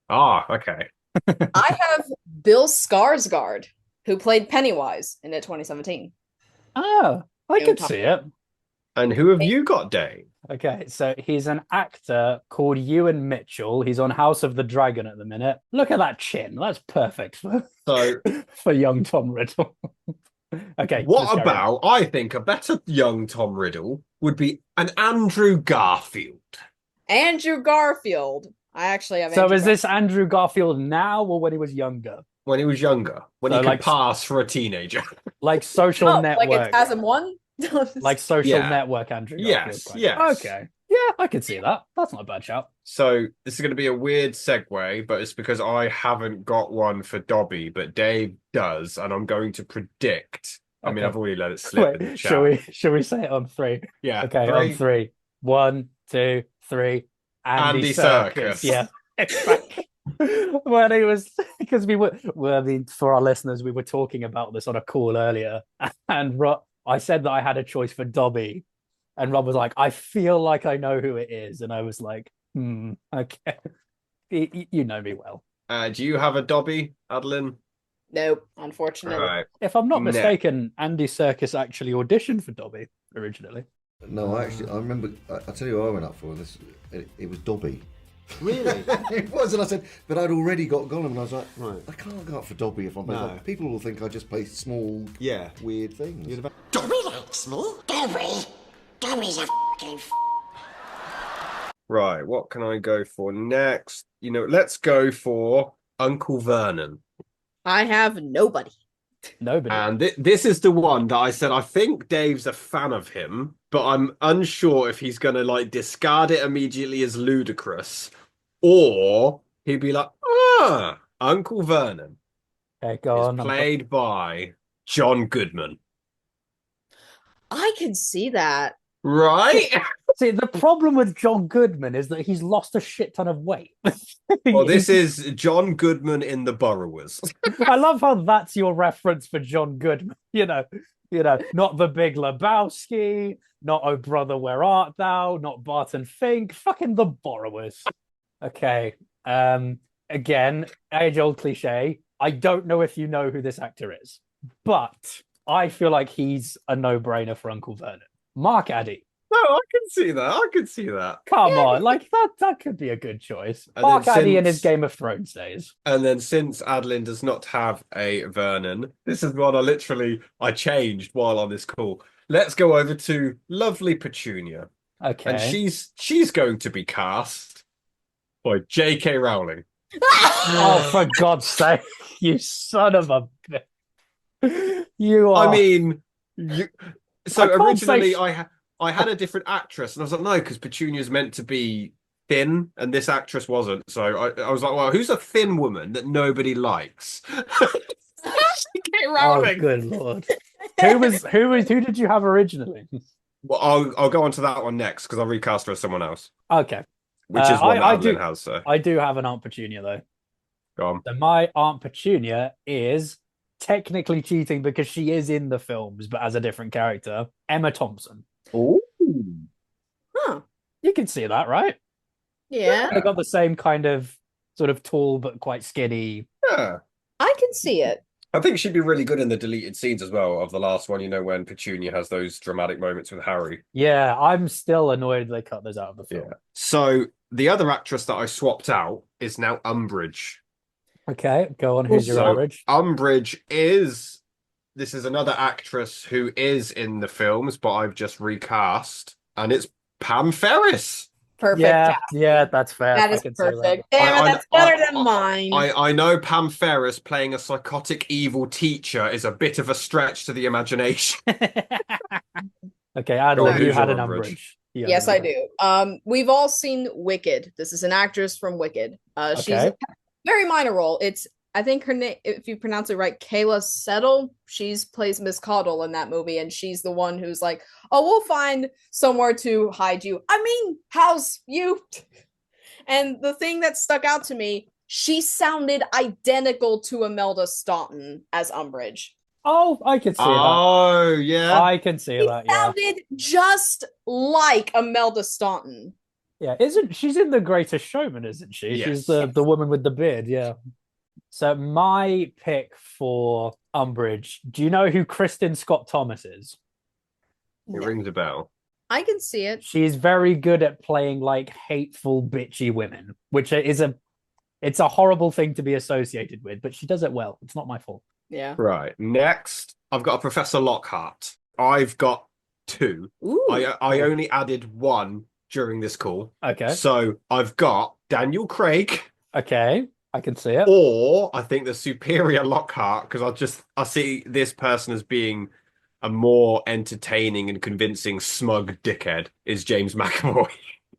Ah, okay. I have Bill Skarsgård, who played Pennywise in it 2017. Oh, I could see it. And who have you got, Dave? Okay, so he's an actor called Ewan Mitchell. He's on House of the Dragon at the minute. Look at that chin. That's perfect for young Tom Riddle. Okay. What about, I think a better young Tom Riddle would be an Andrew Garfield. Andrew Garfield. I actually have So is this Andrew Garfield now or when he was younger? When he was younger. When he could pass for a teenager. Like Social Network. Like it hasn't won? Like Social Network, Andrew Garfield. Yes. Okay. Yeah, I could see that. That's not a bad shout. So this is going to be a weird segue, but it's because I haven't got one for Dobby, but Dave does, and I'm going to predict. I mean, I've already let it slip in the chat. Should we say it on 3? Yeah. Okay, on 3. 1, 2, 3. Andy Serkis. Yeah. When he was, because for our listeners, we were talking about this on a call earlier, and I said that I had a choice for Dobby, and Rob was like, I feel like I know who it is, and I was like, okay. You know me well. Do you have a Dobby, Adeline? Nope, unfortunately. Right. If I'm not mistaken, Andy Serkis actually auditioned for Dobby originally. No, I remember. I'll tell you who I went up for. It was Dobby. Really? It was, and I said, but I'd already got Gollum, and I was like, right, I can't go up for Dobby if I'm. No. Like, people will think I just play small, weird things. Dobby likes me. Dobby's a fucking. Right, what can I go for next? Let's go for Uncle Vernon. I have nobody. And this is the one that I said I think Dave's a fan of him, but I'm unsure if he's going to discard it immediately as ludicrous, or he'd be like, Uncle Vernon. Okay, go on. Played by John Goodman. I can see that. Right? See, the problem with John Goodman is that he's lost a shit ton of weight. Well, this is John Goodman in The Burrowers. I love how that's your reference for John Goodman. Not The Big Lebowski, not Oh Brother, Where Art Thou, not Barton Fink, fucking The Borrowers. Okay. Again, age-old cliche. I don't know if you know who this actor is, but I feel like he's a no-brainer for Uncle Vernon. Mark Addy. No, I can see that. Come on, that could be a good choice. Mark Addy in his Game of Thrones days. And then since Adeline does not have a Vernon, this is one I changed while on this call. Let's go over to lovely Petunia. Okay. And she's going to be cast by J.K. Rowling. Oh, for God's sake, you son of a bitch. You are. I mean, so originally I had a different actress, and I was like, no, because Petunia's meant to be thin, and this actress wasn't. So I was like, well, who's a thin woman that nobody likes? Get Oh, rolling. good lord. Who did you have originally? Well, I'll go on to that one next because I'll recast her as someone else, Okay. which is what I Madeline do has. So I do have an Aunt Petunia though. go on. So my Aunt Petunia is technically cheating because she is in the films, but as a different character. Emma Thompson. Ooh. Huh. You can see that, right? Yeah. They got the same kind of sort of tall but quite skinny. Yeah. I can see it. I think she'd be really good in the deleted scenes as well of the last one, when Petunia has those dramatic moments with Harry. Yeah, I'm still annoyed they cut those out of the film. Yeah. So the other actress that I swapped out is now Umbridge. Okay, go on. Who's your Umbridge? Umbridge this is another actress who is in the films, but I've just recast, and it's Pam Ferris. Perfect. Yeah, that's fair. That is perfect. Damn it, that's better than mine. I know Pam Ferris playing a psychotic evil teacher is a bit of a stretch to the imagination. Okay, Adler, you had an Umbridge? Umbridge. Yes, I do. We've all seen Wicked. This is an actress from Wicked. She's a very minor role. It's, I think her name, if you pronounce it right, Kayla Settle. She's plays Miss Caudle in that movie, and she's the one who's like, "Oh, we'll find somewhere to hide you. I mean, house you." And the thing that stuck out to me, she sounded identical to Imelda Staunton as Umbridge. Oh, I can see that. Oh, yeah. I can see that, yeah. Sounded just like Imelda Staunton. Yeah, she's in The Greatest Showman, isn't she? Yes. She's the woman with the beard, yeah. So my pick for Umbridge, do you know who Kristen Scott Thomas is? It rings a bell. I can see it. She's very good at playing like hateful, bitchy women, which is it's a horrible thing to be associated with, but she does it well. It's not my fault. Yeah. Right. Next, I've got a Professor Lockhart. I've got two. Ooh. I only added one during this call. Okay. So I've got Daniel Craig. Okay. I can see it. Or I think the superior Lockhart, because I see this person as being a more entertaining and convincing smug dickhead, is James McAvoy.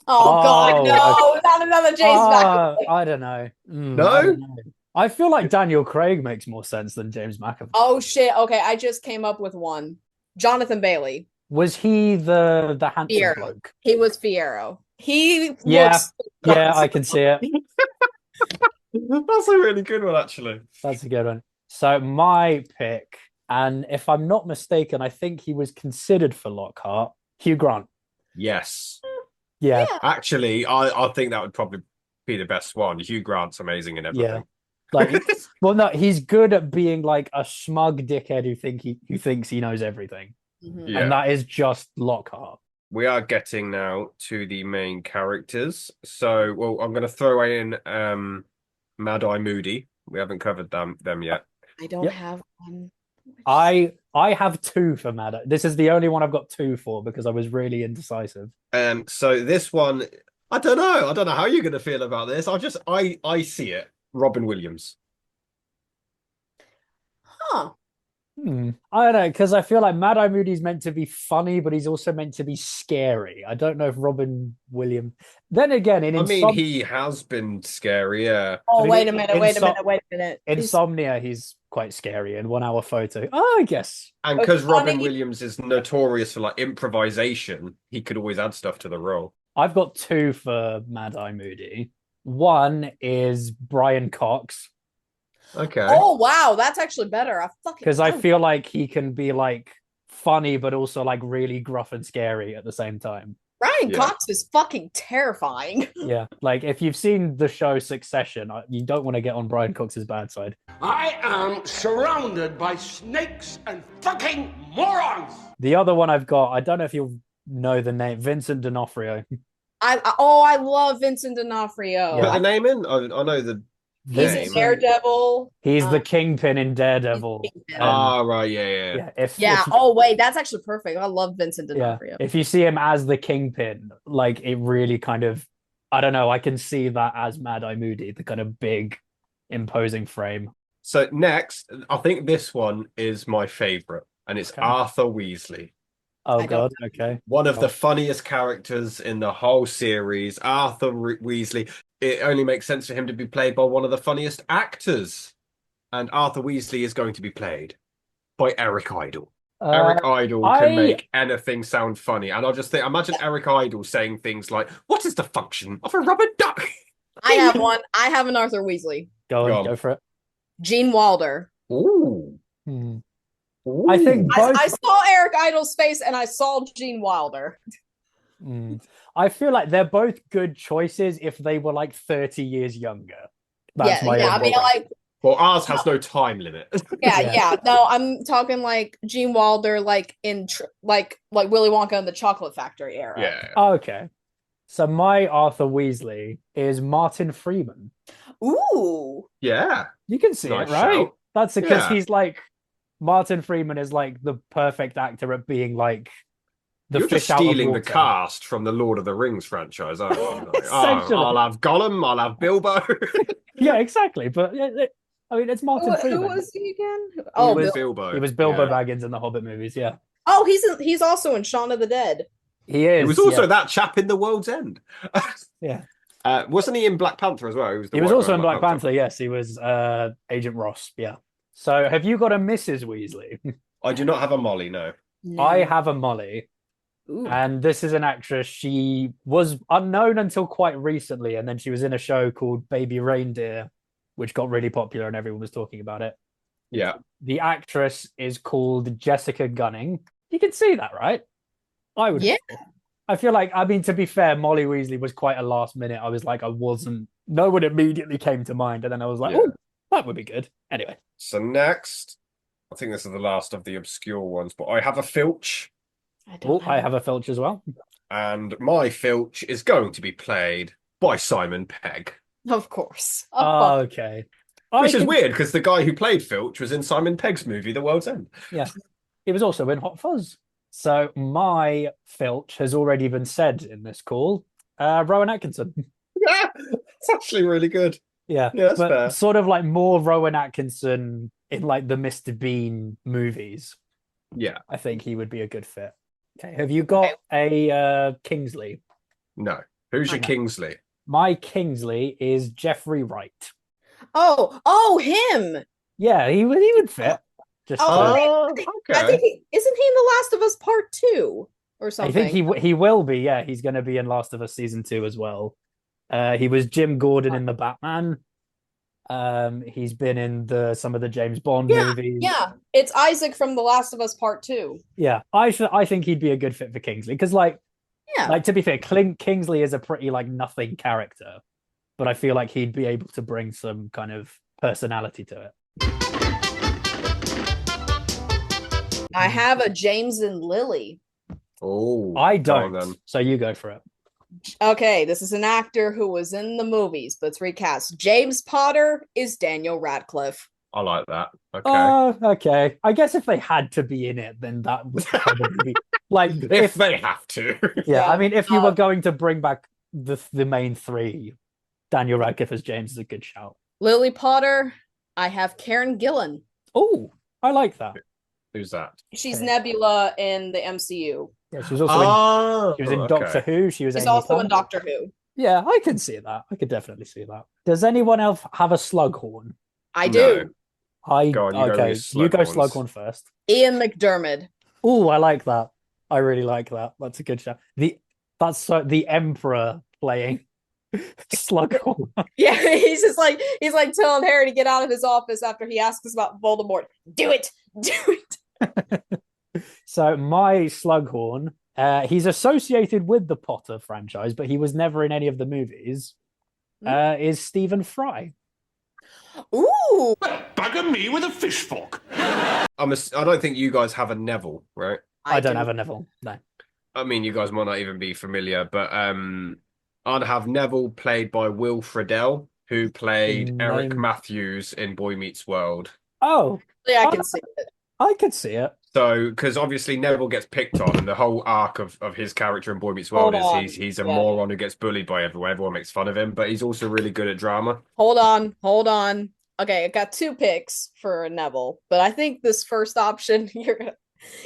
Oh God, no, not another James McAvoy. I don't know. No? I don't know. I feel like Daniel Craig makes more sense than James McAvoy. Oh shit. Okay, I just came up with one. Jonathan Bailey. Was he the handsome Fierro. bloke? He was Fierro. He Yeah, looks I can see it. That's a really good one, actually. That's a good one. So my pick, and if I'm not mistaken, I think he was considered for Lockhart, Hugh Grant. Yes. Yeah. Actually, I think that would probably be the best one. Hugh Grant's amazing in everything. Yeah. Like, well, no, he's good at being like a smug dickhead who thinks he knows everything. Mhm. Yeah. And that is just Lockhart. We are getting now to the main characters. So, well, I'm going to throw in Mad Eye Moody. We haven't covered them yet. I don't have one. I have two for Mad Eye. This is the only one I've got two for because I was really indecisive. So this one, I don't know. I don't know how you're going to feel about this. I see it. Robin Williams. Huh. I don't know, because I feel like Mad Eye Moody's meant to be funny, but he's also meant to be scary. I don't know if Robin Williams. Then again, he has been scary, yeah. Oh, wait a minute. Insomnia, he's quite scary in 1 Hour Photo. Oh, I guess. And because Robin Williams is notorious for like improvisation, he could always add stuff to the role. I've got two for Mad Eye Moody. One is Brian Cox. Okay. Oh wow, that's actually better. Because I feel like he can be like funny, but also like really gruff and scary at the same time. Brian Cox is fucking terrifying. Yeah, like if you've seen the show Succession, you don't want to get on Brian Cox's bad side. I am surrounded by snakes and fucking morons. The other one I've got, I don't know if you'll know the name, Vincent D'Onofrio. I love Vincent D'Onofrio. Put the name in. I know the. He's in Daredevil. He's the Kingpin in Daredevil. Right, yeah. Oh wait, that's actually perfect. I love Vincent D'Onofrio. If you see him as the Kingpin, like it really kind of, I don't know, I can see that as Mad Eye Moody, the kind of big, imposing frame. So next, I think this one is my favorite, and it's Arthur Weasley. Oh I don't God. know. Okay. One of the funniest characters in the whole series, Arthur Weasley. It only makes sense for him to be played by one of the funniest actors. And Arthur Weasley is going to be played by Eric Idle. Uh, Eric Idle can I make anything sound funny. And I'll just think, imagine Eric Idle saying things like, "What is the function of a rubber duck?" I have one. I have an Arthur Weasley. go for it. Gene Wilder. Ooh. Hmm. Ooh. I think both. I saw Eric Idle's face and I saw Gene Wilder. I feel like they're both good choices if they were like 30 years younger. That's my I mean, like, well, ours has no time limit. yeah. No, I'm talking like Gene Wilder, like in like Willy Wonka and the Chocolate Factory era. Yeah. Okay. So my Arthur Weasley is Martin Freeman. Ooh. Yeah. You can see Nice it, right? shout. That's because Yeah. he's like Martin Freeman is like the perfect actor at being like the You're fish just out of stealing the water. cast from the Lord of the Rings franchise, aren't you? Like, Essentially. I'll have Gollum, I'll have Bilbo. Yeah, exactly. But yeah, I mean, it's Martin Freeman. Who was he again? Oh, Bilbo. He was Bilbo Yeah. Baggins in the Hobbit movies. Yeah. Oh, he's also in Shaun of the Dead. He is. He was also that chap in The World's End. Yeah. Wasn't he in Black Panther as well? He was also in Black Panther. Yes, he was Agent Ross. Yeah. So, have you got a Mrs. Weasley? I do not have a Molly. No. I have a Molly. Ooh. And this is an actress. She was unknown until quite recently, and then she was in a show called Baby Reindeer, which got really popular and everyone was talking about it. Yeah. The actress is called Jessica Gunning. You can see that, right? I would. Yeah. I feel like, I mean, to be fair, Molly Weasley was quite a last minute. I was like, no one immediately came to mind. And then I was like, oh, that would be good. Anyway. So next, I think this is the last of the obscure ones, but I have a Filch. I have a Filch as well. And my Filch is going to be played by Simon Pegg. Of course. Okay. Which is weird because the guy who played Filch was in Simon Pegg's movie, The World's End. Yeah. He was also in Hot Fuzz. So my Filch has already been said in this call. Rowan Atkinson. Yeah, it's actually really good. Yeah, that's but fair. Sort of like more Rowan Atkinson in like the Mr. Bean movies. Yeah. I think he would be a good fit. Okay, have you got a Kingsley? No. Who's your Kingsley? My Kingsley is Jeffrey Wright. Oh, him. Yeah, he would fit. Okay. I think isn't he in The Last of Us Part 2 or something? I think he will be. Yeah, he's going to be in Last of Us Season 2 as well. He was Jim Gordon in the Batman. He's been in some of the James Bond movies. Yeah, it's Isaac from The Last of Us Part 2. Yeah, I think he'd be a good fit for Kingsley because, like to be fair, Kingsley is a pretty like nothing character, but I feel like he'd be able to bring some kind of personality to it. I have a James and Lily. Oh, I don't. So you go for it. Okay, this is an actor who was in the movies, but it's recast. James Potter is Daniel Radcliffe. I like that. Okay. Oh, okay. I guess if they had to be in it, then that would probably be like if they have to. Yeah, I mean, if you were going to bring back the main three, Daniel Radcliffe as James is a good shout. Lily Potter, I have Karen Gillan. Oh, I like that. Who's that? She's Nebula in the MCU. Yeah, she was also in Doctor Who. She's also in Doctor Who. Yeah, I can see that. I could definitely see that. Does anyone else have a Slughorn? I do. You go Slughorns. Slughorn first. Ian McDermott. Oh, I like that. I really like that. That's a good shout. The Emperor playing Slughorn. Yeah, he's like telling Harry to get out of his office after he asks about Voldemort. Do it. So my Slughorn, he's associated with the Potter franchise, but he was never in any of the movies. Is Stephen Fry. Ooh, bugger me with a fish fork. I don't think you guys have a Neville, right? I don't have a Neville. No. I mean, you guys might not even be familiar, but I'd have Neville played by Will Friedle, who played Eric Matthews in Boy Meets World. Oh, yeah, I can see it. I could see it. So, because obviously Neville gets picked on, and the whole arc of his character in Boy Meets World is he's a moron who gets bullied by everyone. Everyone makes fun of him, but he's also really good at drama. Hold on. Okay, I got two picks for Neville, but I think this first option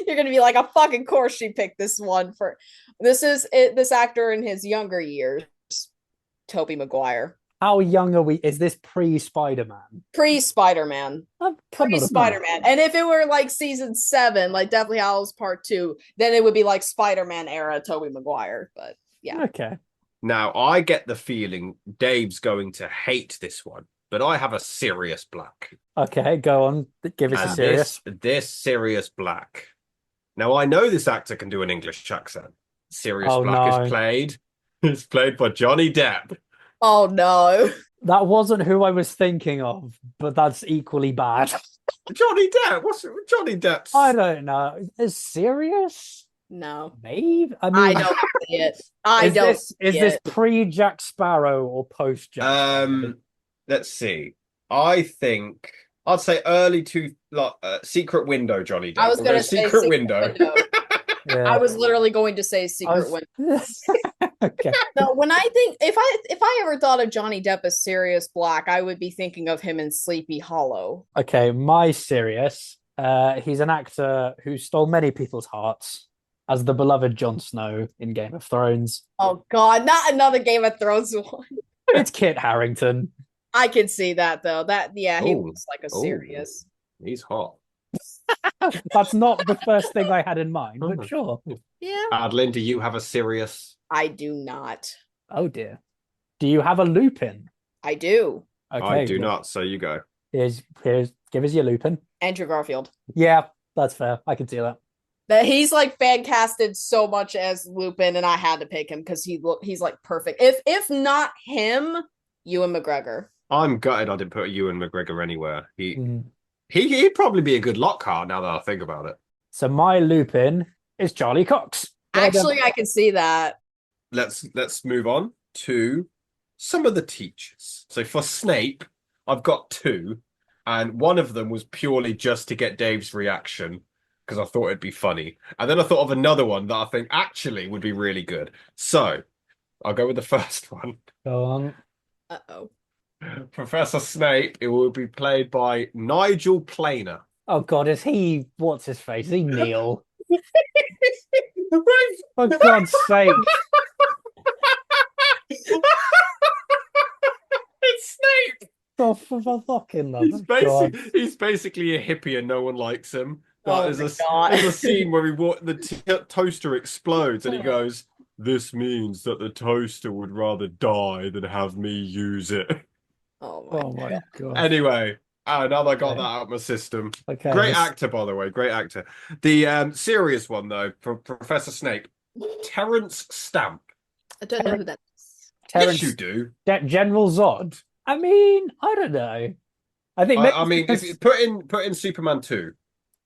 You're gonna be like, "A fucking course she picked this one for." This is it. This actor in his younger years, Tobey Maguire, How young are we? Is this pre-Spider-Man? pre-Spider-Man, pre-Spider-Man. And if it were like season 7, like Deathly Hallows Part 2, then it would be like Spider-Man era Tobey Maguire. But yeah, Okay. Now, I get the feeling Dave's going to hate this one, but I have a Sirius Black. Okay, go on. Give us a And serious. this Sirius Black. Now, I know this actor can do an English accent. Sirius Black is played by Johnny Depp. oh no. That wasn't who I was thinking of, but that's equally bad. Johnny Depp? What's Johnny Depp's? I don't know. Is serious? No. Maybe. I I mean, don't see it. I don't Is this pre-Jack Sparrow or post-Jack Sparrow? Let's see. I think I'd say early to Secret Window, Johnny Depp. I was gonna say Secret Window. Yeah. I was literally going to say Secret Window. Okay. No, when I think if I ever thought of Johnny Depp as Sirius Black, I would be thinking of him in Sleepy Hollow. Okay, my serious. He's an actor who stole many people's hearts as the beloved Jon Snow in Game of Thrones. Oh God, not another Game of Thrones one. It's Kit Harington. I can see that though. He Ooh. looks like a Sirius. He's hot. That's not the first thing I had in mind, but sure. Yeah. Adlin, do you have a Sirius? I do not. Oh dear. Do you have a Lupin? I do. Okay, I do good. not, so you go. Here's give us your Lupin. Andrew Garfield. Yeah, that's fair. I can see that. But he's like fan casted so much as Lupin, and I had to pick him because he's like perfect. If not him, Ewan McGregor. I'm gutted I didn't put Ewan McGregor anywhere. He'd probably be a good Lockhart now that I think about it. So my Lupin is Charlie Cox. Actually, I can see that. Let's move on to some of the teachers. So for Snape, I've got 2, and one of them was purely just to get Dave's reaction because I thought it'd be funny. And then I thought of another one that I think actually would be really good. So I'll go with the first one. Go on. Uh-oh. Professor Snape, it will be played by Nigel Planer. Oh God, is he? What's his face? Is he Neil? For God's sake! It's Snape. Oh, for fucking love He's, of God. he's basically a hippie and no one likes him. Oh There's my God. a scene where the toaster explodes and he goes, "This means that the toaster would rather die than have me use it." Oh my God. Anyway, now that I got that out of my system. Okay. Great actor, by the way. Great actor. The serious one, though, from Professor Snape, Terence Stamp. I don't know who that is. Terrence, Yes, you do. General Zod. I mean, I don't know. I think. I mean, if you put in Superman 2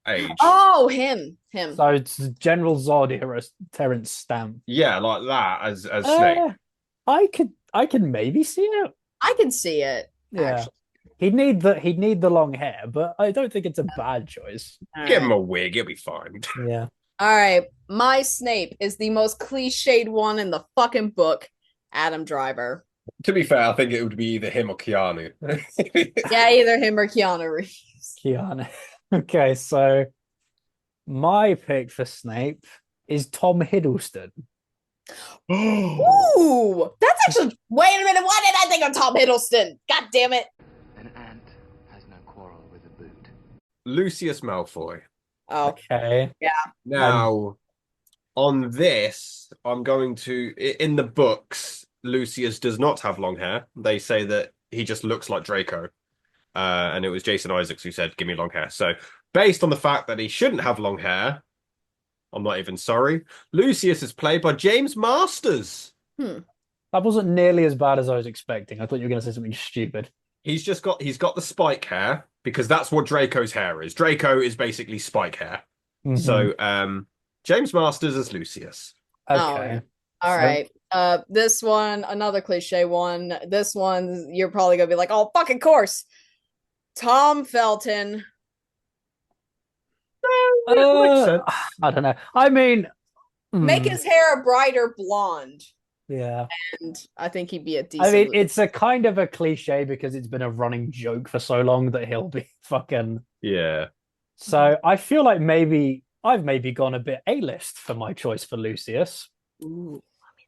age. Oh, him. So it's General Zod era Terrence Stamp. Yeah, like that as Snape. I can maybe see it. I can see it. Yeah. Actually. He'd need the long hair, but I don't think it's a bad choice. Give him a wig, he'll be fine. Yeah. All right. My Snape is the most cliched one in the fucking book, Adam Driver. To be fair, I think it would be either him or Keanu. Yeah, either him or Keanu Reeves. Keanu. Okay, so my pick for Snape is Tom Hiddleston. Ooh, that's actually. Wait a minute. Why did I think of Tom Hiddleston? God damn it. An ant has no quarrel with a boot. Lucius Malfoy. Oh, Okay. yeah. Now, on this, I'm going to. In the books, Lucius does not have long hair. They say that he just looks like Draco. And it was Jason Isaacs who said, "Give me long hair." So, based on the fact that he shouldn't have long hair, I'm not even sorry. Lucius is played by James Masters. That wasn't nearly as bad as I was expecting. I thought you were going to say something stupid. He's got the spike hair because that's what Draco's hair is. Draco is basically spike hair. Mhm. So, James Masters as Lucius. Okay. All right. This one, another cliche one. This one, you're probably gonna be like, "Oh, fucking course." Tom Felton. I don't know. I mean, Make his hair a brighter blonde, yeah. and I think he'd be a decent. I mean, it's a kind of a cliche because it's been a running joke for so long that he'll be fucking. Yeah. So I feel like maybe I've maybe gone a bit A-list for my choice for Lucius. Ooh.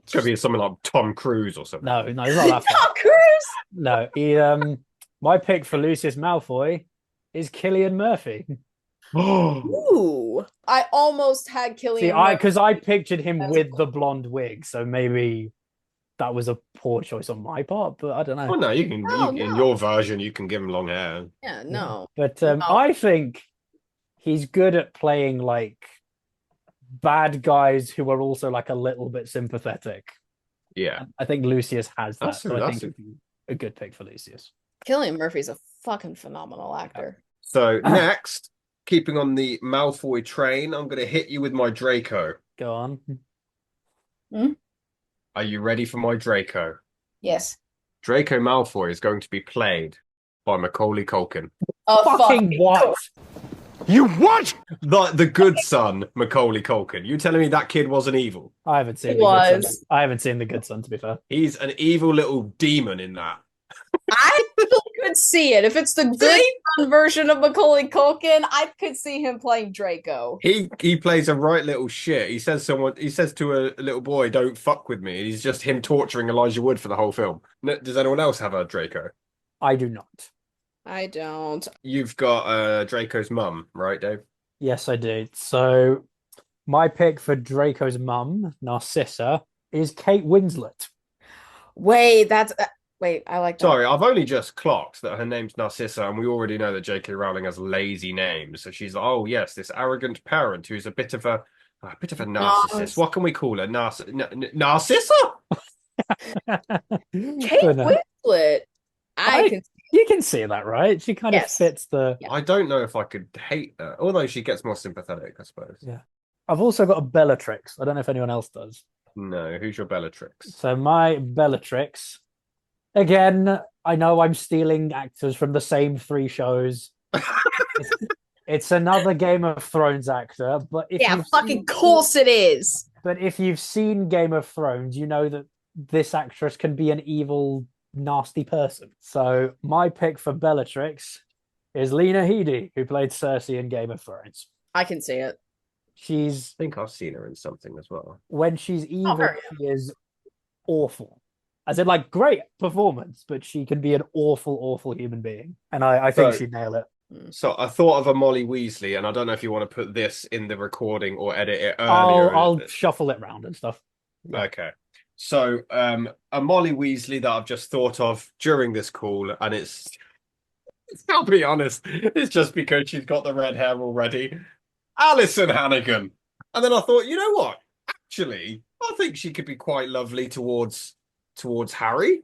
It's gonna be something like Tom Cruise or something. No, it's not that far. Tom Cruise. No, my pick for Lucius Malfoy is Cillian Murphy. Ooh, I almost had Killian. See, because I pictured him with the blonde wig, so maybe that was a poor choice on my part, but I don't know. Oh no, in your version you can give him long hair. Yeah, no. But I think he's good at playing like bad guys who are also like a little bit sympathetic. Yeah, I think Lucius has that. So I that's think a good pick for Lucius. Killian Murphy's a fucking phenomenal actor. So next, keeping on the Malfoy train, I'm going to hit you with my Draco. Go on. Are you ready for my Draco? Yes. Draco Malfoy is going to be played by Macaulay Culkin. Oh, fucking what? You what? The good son, Macaulay Culkin. You telling me that kid wasn't evil? I haven't seen the Good Son. I haven't seen the Good Son, to be fair. He's an evil little demon in that. I could see it. If it's the good version of Macaulay Culkin, I could see him playing Draco. He plays a right little shit. He says to a little boy, "Don't fuck with me." He's just him torturing Elijah Wood for the whole film. Does anyone else have a Draco? I do not. I don't. You've got Draco's mum, right, Dave? Yes, I do. So my pick for Draco's mum, Narcissa, is Kate Winslet. Wait, I like that. Sorry, I've only just clocked that her name's Narcissa, and we already know that J.K. Rowling has lazy names. So she's like, oh yes, this arrogant parent who's a bit of a narcissist. What can we call her? Narcissa? Kate Winslet. You can see that, right? She kind of fits the. I don't know if I could hate her, although she gets more sympathetic, I suppose. Yeah. I've also got a Bellatrix. I don't know if anyone else does. No, who's your Bellatrix? So my Bellatrix. Again, I know I'm stealing actors from the same 3 shows. It's another Game of Thrones actor, but course it is. But if you've seen Game of Thrones, you know that this actress can be an evil, nasty person. So my pick for Bellatrix is Lena Headey, who played Cersei in Game of Thrones. I can see it. I think I've seen her in something as well. When she's evil, she is awful. As in, like, great performance, but she can be an awful, awful human being. And I think she'd nail it. So I thought of a Molly Weasley, and I don't know if you want to put this in the recording or edit it earlier. I'll shuffle it round and stuff. Yeah. Okay. So a Molly Weasley that I've just thought of during this call, and I'll be honest, it's just because she's got the red hair already. Alison Hannigan. And then I thought, you know what? Actually, I think she could be quite lovely towards Harry.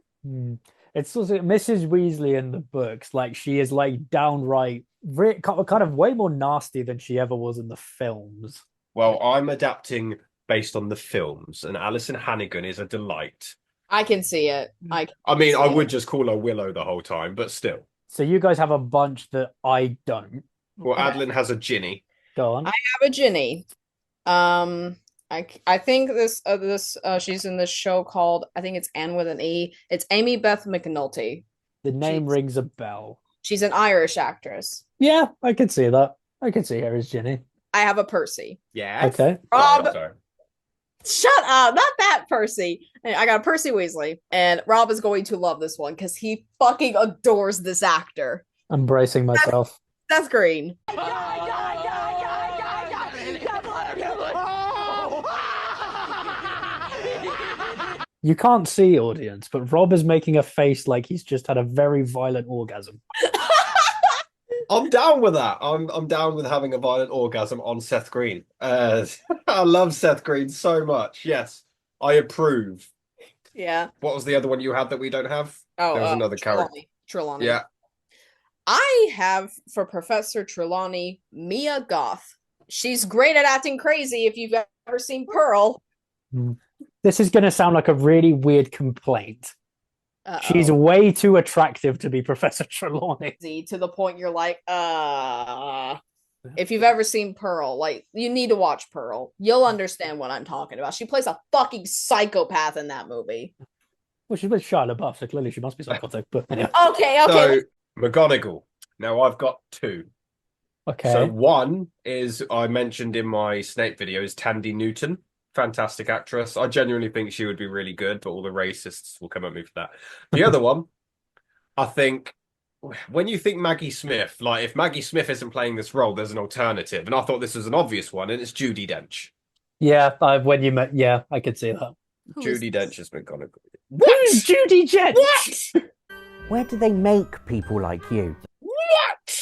It's also Mrs. Weasley in the books. Like, she is like downright kind of way more nasty than she ever was in the films. Well, I'm adapting based on the films, and Alison Hannigan is a delight. I can see it. I would just call her Willow the whole time, but still. So you guys have a bunch that I don't. Well, Adeline has a Ginny. Go on. I have a Ginny. I think this she's in this show called, I think it's Anne with an E. It's Amy Beth McNulty. The name rings a bell. She's an Irish actress. Yeah, I can see that. I can see her as Ginny. I have a Percy. Yeah. Okay. Rob, shut up! Not that Percy. I got a Percy Weasley, and Rob is going to love this one because he fucking adores this actor. I'm bracing myself. Seth Green. You can't see, audience, but Rob is making a face like he's just had a very violent orgasm. I'm down with that. I'm down with having a violent orgasm on Seth Green. I love Seth Green so much. Yes, I approve. Yeah. What was the other one you had that we don't have? Oh, there was another character. Trelawney. Yeah. I have for Professor Trelawney Mia Goth. She's great at acting crazy. If you've ever seen Pearl. This is going to sound like a really weird complaint. She's way too attractive to be Professor Trelawney. To the point you're like, if you've ever seen Pearl, like, you need to watch Pearl. You'll understand what I'm talking about. She plays a fucking psychopath in that movie. Well, she's with Shia LaBeouf, so clearly she must be psychotic. But anyway. Okay. So, McGonagall. Now I've got 2. So Okay. one is I mentioned in my Snape video is Tandy Newton, fantastic actress. I genuinely think she would be really good, but all the racists will come at me for that. The other one, I think when you think Maggie Smith, like if Maggie Smith isn't playing this role, there's an alternative. And I thought this was an obvious one, and it's Judi Dench. Yeah, when you met, yeah, I could see that. Judi Dench has been gone. Who's Judi Dench? What? Where do they make people like you?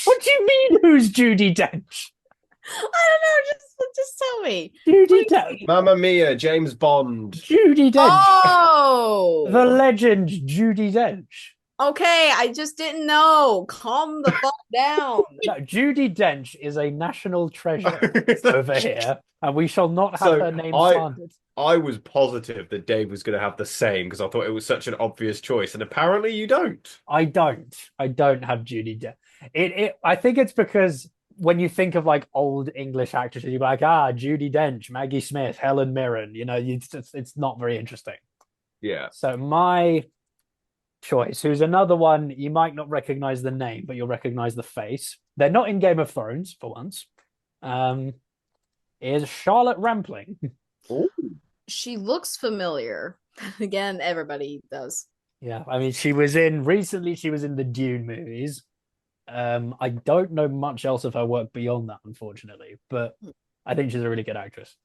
What do you mean, who's Judi Dench? I don't know. Just tell me. Judi Dench. Mamma Mia, James Bond. Judi Dench. Oh, The legend Judi Dench. okay. I just didn't know. Calm the fuck down. No, Judi Dench is a national treasure over here, and we shall not have her name slandered. I was positive that Dave was going to have the same because I thought it was such an obvious choice, and apparently you don't. I don't have Judi Dench. I think it's because when you think of like old English actresses, you're like, Judi Dench, Maggie Smith, Helen Mirren. You know, it's not very interesting. Yeah. So my choice, who's another one you might not recognize the name, but you'll recognize the face. They're not in Game of Thrones for once. Is Charlotte Rampling. Ooh. She looks familiar. Again, everybody does. Yeah, I mean, she was in the Dune movies. I don't know much else of her work beyond that, unfortunately, but I think she's a really good actress.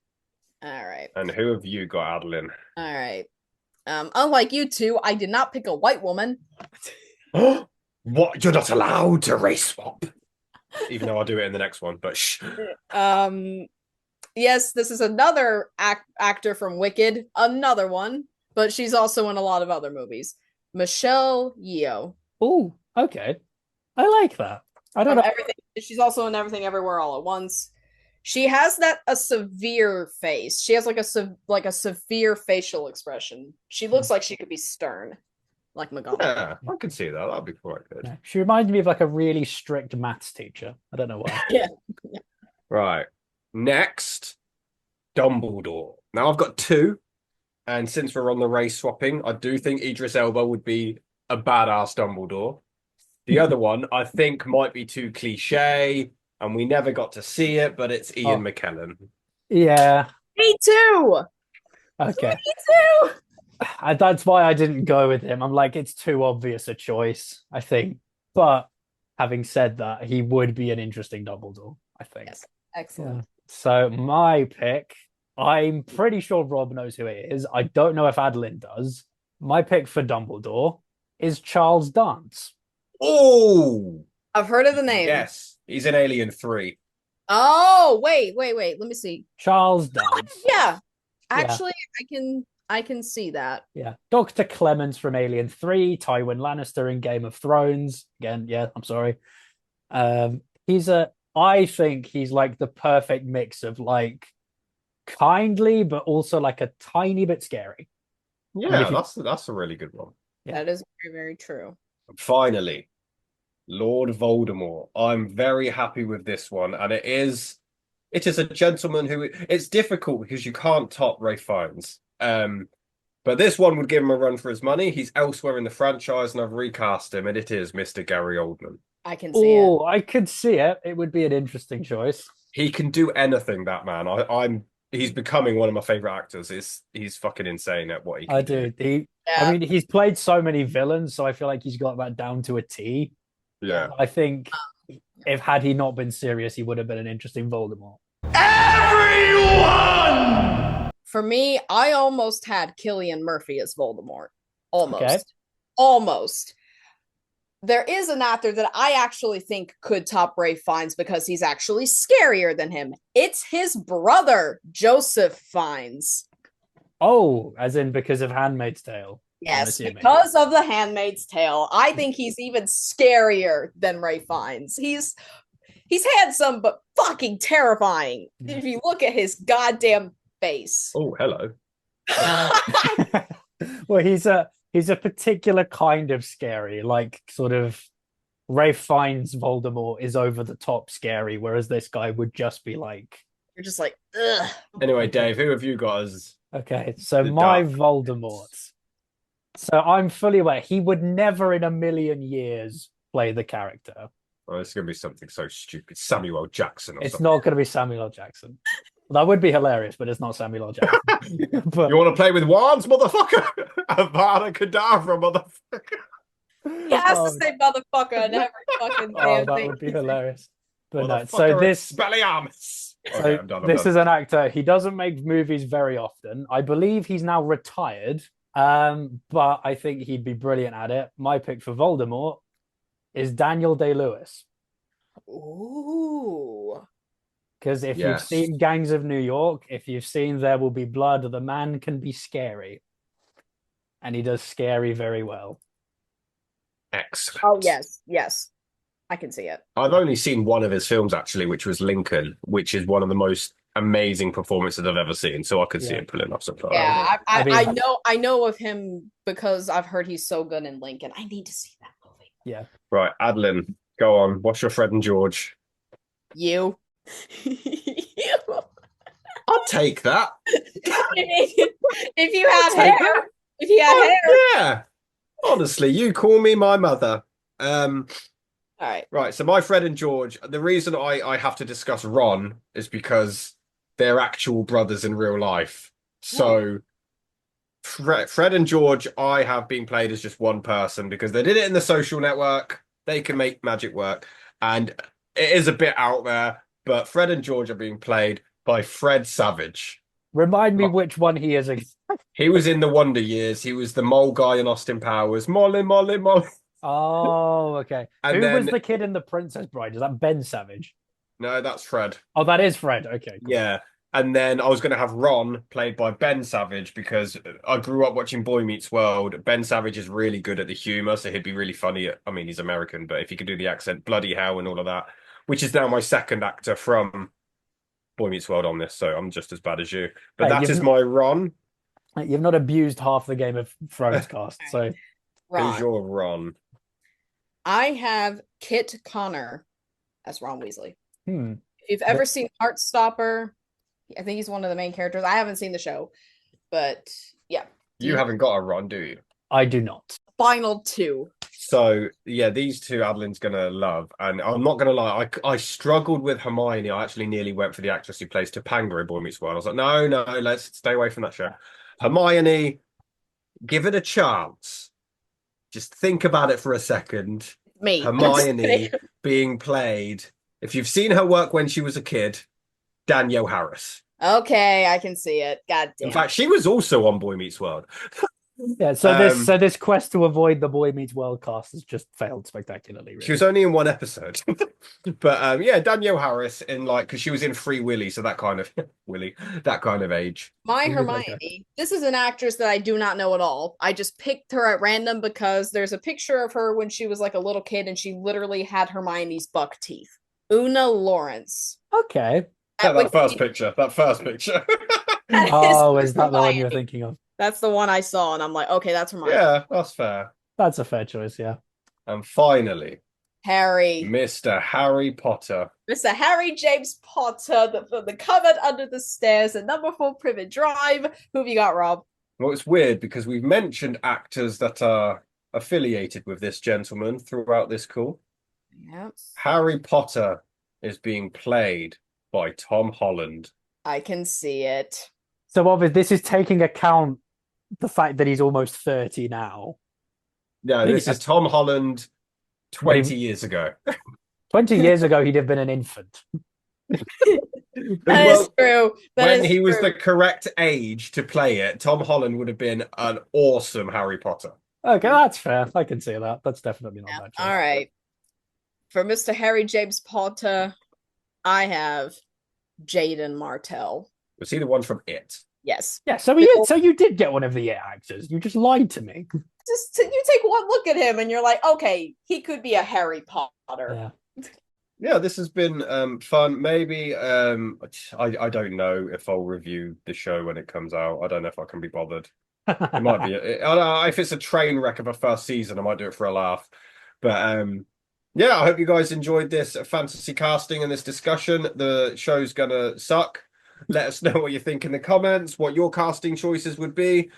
All right. And who have you got, Adeline? All right. Unlike you two, I did not pick a white woman. What? You're not allowed to race swap. Even though I'll do it in the next one, but shh. Yes, this is another actor from Wicked, another one, but she's also in a lot of other movies. Michelle Yeoh. Oh, okay. I like that. I don't know. She's also in Everything Everywhere All at Once. She has a severe face. She has like a severe facial expression. She looks like she could be stern, like McGonagall. Yeah, I can see that. That'd be quite good. Yeah. She reminds me of like a really strict maths teacher. I don't know why. Yeah. Right. Next, Dumbledore. Now I've got two, and since we're on the race swapping, I do think Idris Elba would be a badass Dumbledore. The other one I think might be too cliche, and we never got to see it, but it's Ian McKellen. Yeah. Me too. Okay. Me too. That's why I didn't go with him. I'm like, it's too obvious a choice, I think. But having said that, he would be an interesting Dumbledore, I think. Yes. Excellent. Yeah. So my pick, I'm pretty sure Rob knows who it is. I don't know if Adeline does. My pick for Dumbledore is Charles Dance. Oh! I've heard of the name. Yes. He's in Alien 3. Oh, wait. Let me see. Charles Dance. Yeah. Actually, I can see that. Yeah. Dr. Clemens from Alien 3, Tywin Lannister in Game of Thrones. Again, yeah, I'm sorry. I think he's like the perfect mix of like kindly, but also like a tiny bit scary. Yeah, that's a really good one. Yeah. That is very, very true. Finally, Lord Voldemort. I'm very happy with this one, and it is a gentleman who it's difficult because you can't top Ralph Fiennes. But this one would give him a run for his money. He's elsewhere in the franchise, and I've recast him, and it is Mr. Gary Oldman. I can see it. Oh, I could see it. It would be an interesting choice. He can do anything, that man. He's becoming one of my favorite actors. He's fucking insane at what he can do. I mean, he's played so many villains, so I feel like he's got that down to a T. Yeah. I think had he not been serious, he would have been an interesting Voldemort. Everyone! For me, I almost had Cillian Murphy as Voldemort. Almost. Okay. Almost. There is an actor that I actually think could top Ralph Fiennes because he's actually scarier than him. It's his brother, Joseph Fiennes. Oh, as in because of Handmaid's Tale. Yes, because of The Handmaid's Tale. I think he's even scarier than Ralph Fiennes. He's handsome, but fucking terrifying. If you look at his goddamn face. Oh, hello. Well, he's a particular kind of scary, like sort of Ralph Fiennes Voldemort is over the top scary, whereas this guy would just be like, you're just like, ugh. Anyway, Dave, who have you got as okay, so my dark Voldemort. So I'm fully aware he would never in a million years play the character. Oh, it's going to be something so stupid. Samuel Jackson or It's something. not going to be Samuel L. Jackson. That would be hilarious, but it's not Samuel L. Jackson. But You want to play with wands, motherfucker? Avada Kedavra, motherfucker. He has to say motherfucker and every fucking damn that thing. would be hilarious. But no, so Motherfucker this Expelliarmus. so Okay, I'm done. this is an actor. He doesn't make movies very often. I believe he's now retired. But I think he'd be brilliant at it. My pick for Voldemort is Daniel Day-Lewis. Ooh. Because if you've seen Gangs of New York, if you've seen There Will Be Blood, the man can be scary. And he does scary very well. Excellent. Oh, yes. I can see it. I've only seen one of his films, actually, which was Lincoln, which is one of the most amazing performances I've ever seen. So I could see it pulling off something. Yeah, I know of him because I've heard he's so good in Lincoln. I need to see that movie. Yeah. Right, Adlin, go on. What's your Fred and George? You. I'll take that. If you had hair. If you had hair. Yeah. Honestly, you call me my mother. All right. Right, so my Fred and George, the reason I have to discuss Ron is because they're actual brothers in real life. So Fred and George, I have been played as just one person because they did it in The Social Network. They can make magic work. And it is a bit out there, but Fred and George are being played by Fred Savage. Remind me which one he is. He was in The Wonder Years. He was the mole guy in Austin Powers. Molly, Molly, Molly. Oh, okay. And Who then, was the kid in The Princess Bride? Is that Ben Savage? No, that's Fred. Oh, that is Fred. Okay. Cool. Yeah. And then I was going to have Ron played by Ben Savage because I grew up watching Boy Meets World. Ben Savage is really good at the humor, so he'd be really funny. I mean, he's American, but if he could do the accent, bloody hell, and all of that, which is now my second actor from Boy Meets World on this, so I'm just as bad as you. But that is my Ron. You've not abused half the Game of Thrones cast, so who's your Ron? I have Kit Connor as Ron Weasley. If you've ever seen Heartstopper, I think he's one of the main characters. I haven't seen the show, but yeah. You haven't got a Ron, do you? I do not. Final two. So yeah, these two Adeline's gonna love, and I'm not gonna lie, I struggled with Hermione. I actually nearly went for the actress who plays Topanga in Boy Meets World. I was like, no, let's stay away from that show. Hermione, give it a chance. Just think about it for a second. Me. Hermione being played. If you've seen her work when she was a kid, Danielle Harris. Okay, I can see it. God damn. In fact, she was also on Boy Meets World. Yeah, so this quest to avoid the Boy Meets World cast has just failed spectacularly. Really. She was only in one episode, but yeah, Danielle Harris in because she was in Free Willy, so that kind of that kind of age. My Hermione. This is an actress that I do not know at all. I just picked her at random because there's a picture of her when she was like a little kid, and she literally had Hermione's buck teeth. Una Lawrence. Okay. That first picture. Oh, is that the one you're thinking of? That's the one I saw, and I'm like, okay, that's Hermione. Yeah, that's fair. That's a fair choice, yeah. And finally, Harry. Mr. Harry Potter. Mr. Harry James Potter, the cupboard under the stairs at number 4 Privet Drive. Who have you got, Rob? Well, it's weird because we've mentioned actors that are affiliated with this gentleman throughout this call. Yes. Harry Potter is being played by Tom Holland. I can see it. So obviously, this is taking account the fact that he's almost 30 now. No, this is Tom Holland 20 years ago. 20 years ago, he'd have been an infant. That is true. When he was the correct age to play it, Tom Holland would have been an awesome Harry Potter. Okay, that's fair. I can see that. That's definitely not bad. All right. For Mr. Harry James Potter, I have Jaden Martell. Was he the one from It? Yes. Yeah, so you did get one of the actors. You just lied to me. Just you take one look at him and you're like, okay, he could be a Harry Potter. Yeah, this has been fun. Maybe I don't know if I'll review the show when it comes out. I don't know if I can be bothered. It might be. I don't know, if it's a train wreck of a first season, I might do it for a laugh. But yeah, I hope you guys enjoyed this fantasy casting and this discussion. The show's gonna suck. Let us know what you think in the comments, what your casting choices would be.